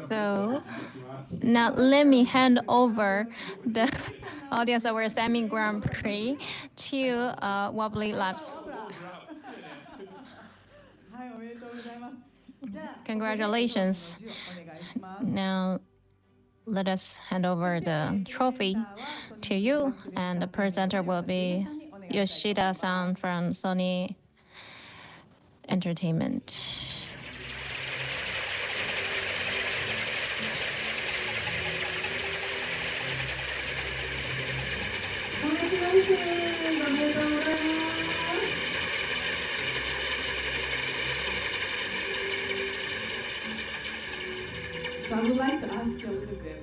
So now let me hand over the Audience Award Semi Grand Prix to Wobbly Labs. Congratulations. Now let us hand over the trophy to you, and the presenter will be Yoshida-san from Sony Entertainment. So I would like to ask you a little bit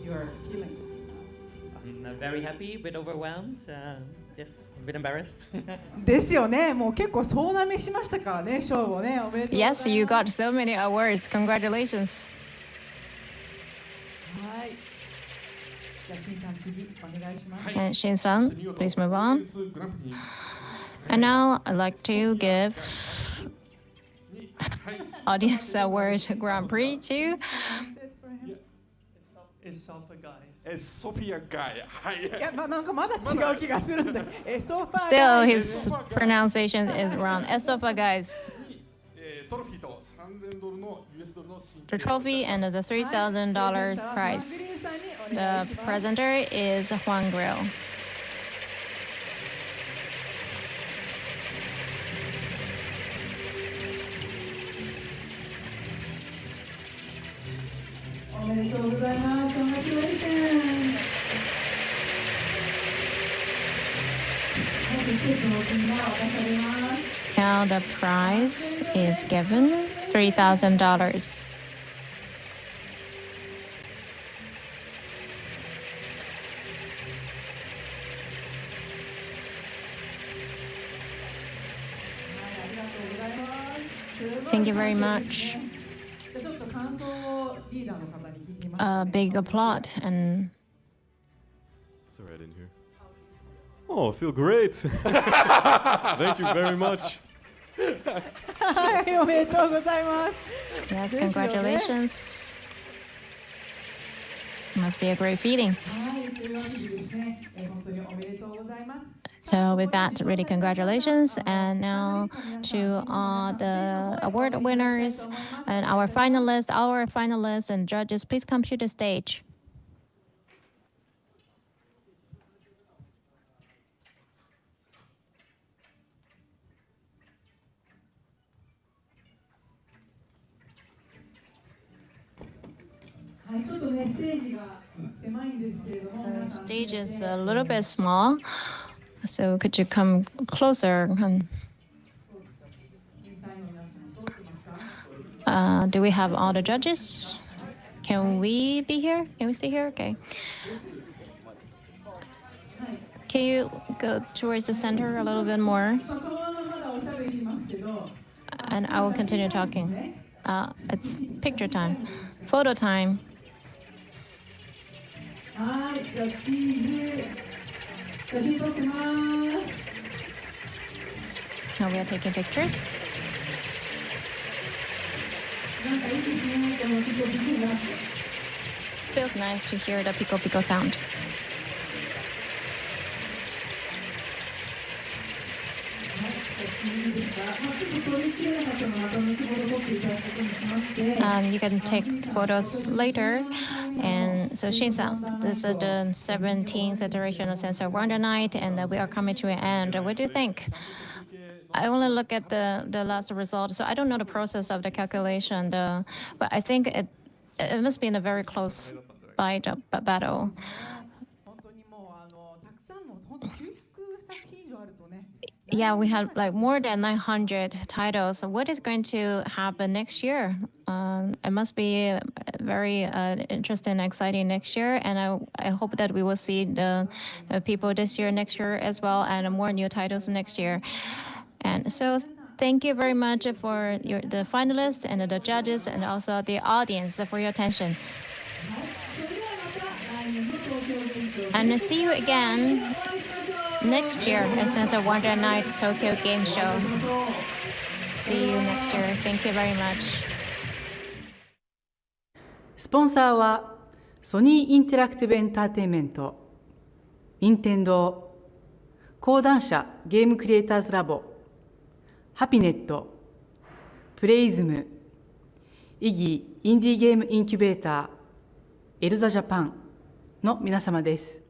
your feelings. I'm very happy, a bit overwhelmed, yes, a bit embarrassed. ですよね。もう結構総なめしましたからね、賞をね。おめでとうございます。 Yes, you got so many awards. Congratulations. はい。じゃあ、しんさん、次お願いします。 And Shin-san, please move on. And now I'd like to give Audience Award Grand Prix to Sophia Guy. いや、なんかまだ違う気がするんだ。Still, his pronunciation is wrong. Esofa guys. The trophy and the $3,000 prize. The presenter is Juan Grill. おめでとうございます。Congratulations. Now the prize is given $3,000. Thank you very much. A big applaud and. Sorry, I didn't hear. Oh, I feel great. Thank you very much. Yes, congratulations. Must be a great feeling. So with that, really congratulations. And now to the award winners and our finalists and judges, please come to the stage. The stage is a little bit small, so could you come closer? Do we have all the judges? Can we be here? Can we stay here? Okay. Can you go towards the center a little bit more? And I will continue talking. It's picture time, photo time. Now we are taking pictures. Feels nice to hear the pico pico sound. You can take photos later. And so Shin-san, this is the 17th iteration of Sensor Wonder Night, and we are coming to an end. What do you think? I only look at the last result, so I don't know the process of the calculation. But I think it must be in a very close fight battle. Yeah, we have like more than 900 titles. So what is going to happen next year? It must be very interesting, exciting next year. And I hope that we will see the people this year, next year as well, and more new titles next year. And so thank you very much for the finalists and the judges and also the audience for your attention. And see you again next year at Sensor Wonder Night Tokyo Game Show. See you next year. Thank you very much. スポンサーはソニーインタラクティブエンターテインメント、任天堂、講談社ゲームクリエイターズラボ、ハピネット、プレイズム、イギーインディーゲームインキュベーター、エルザジャパンの皆様です。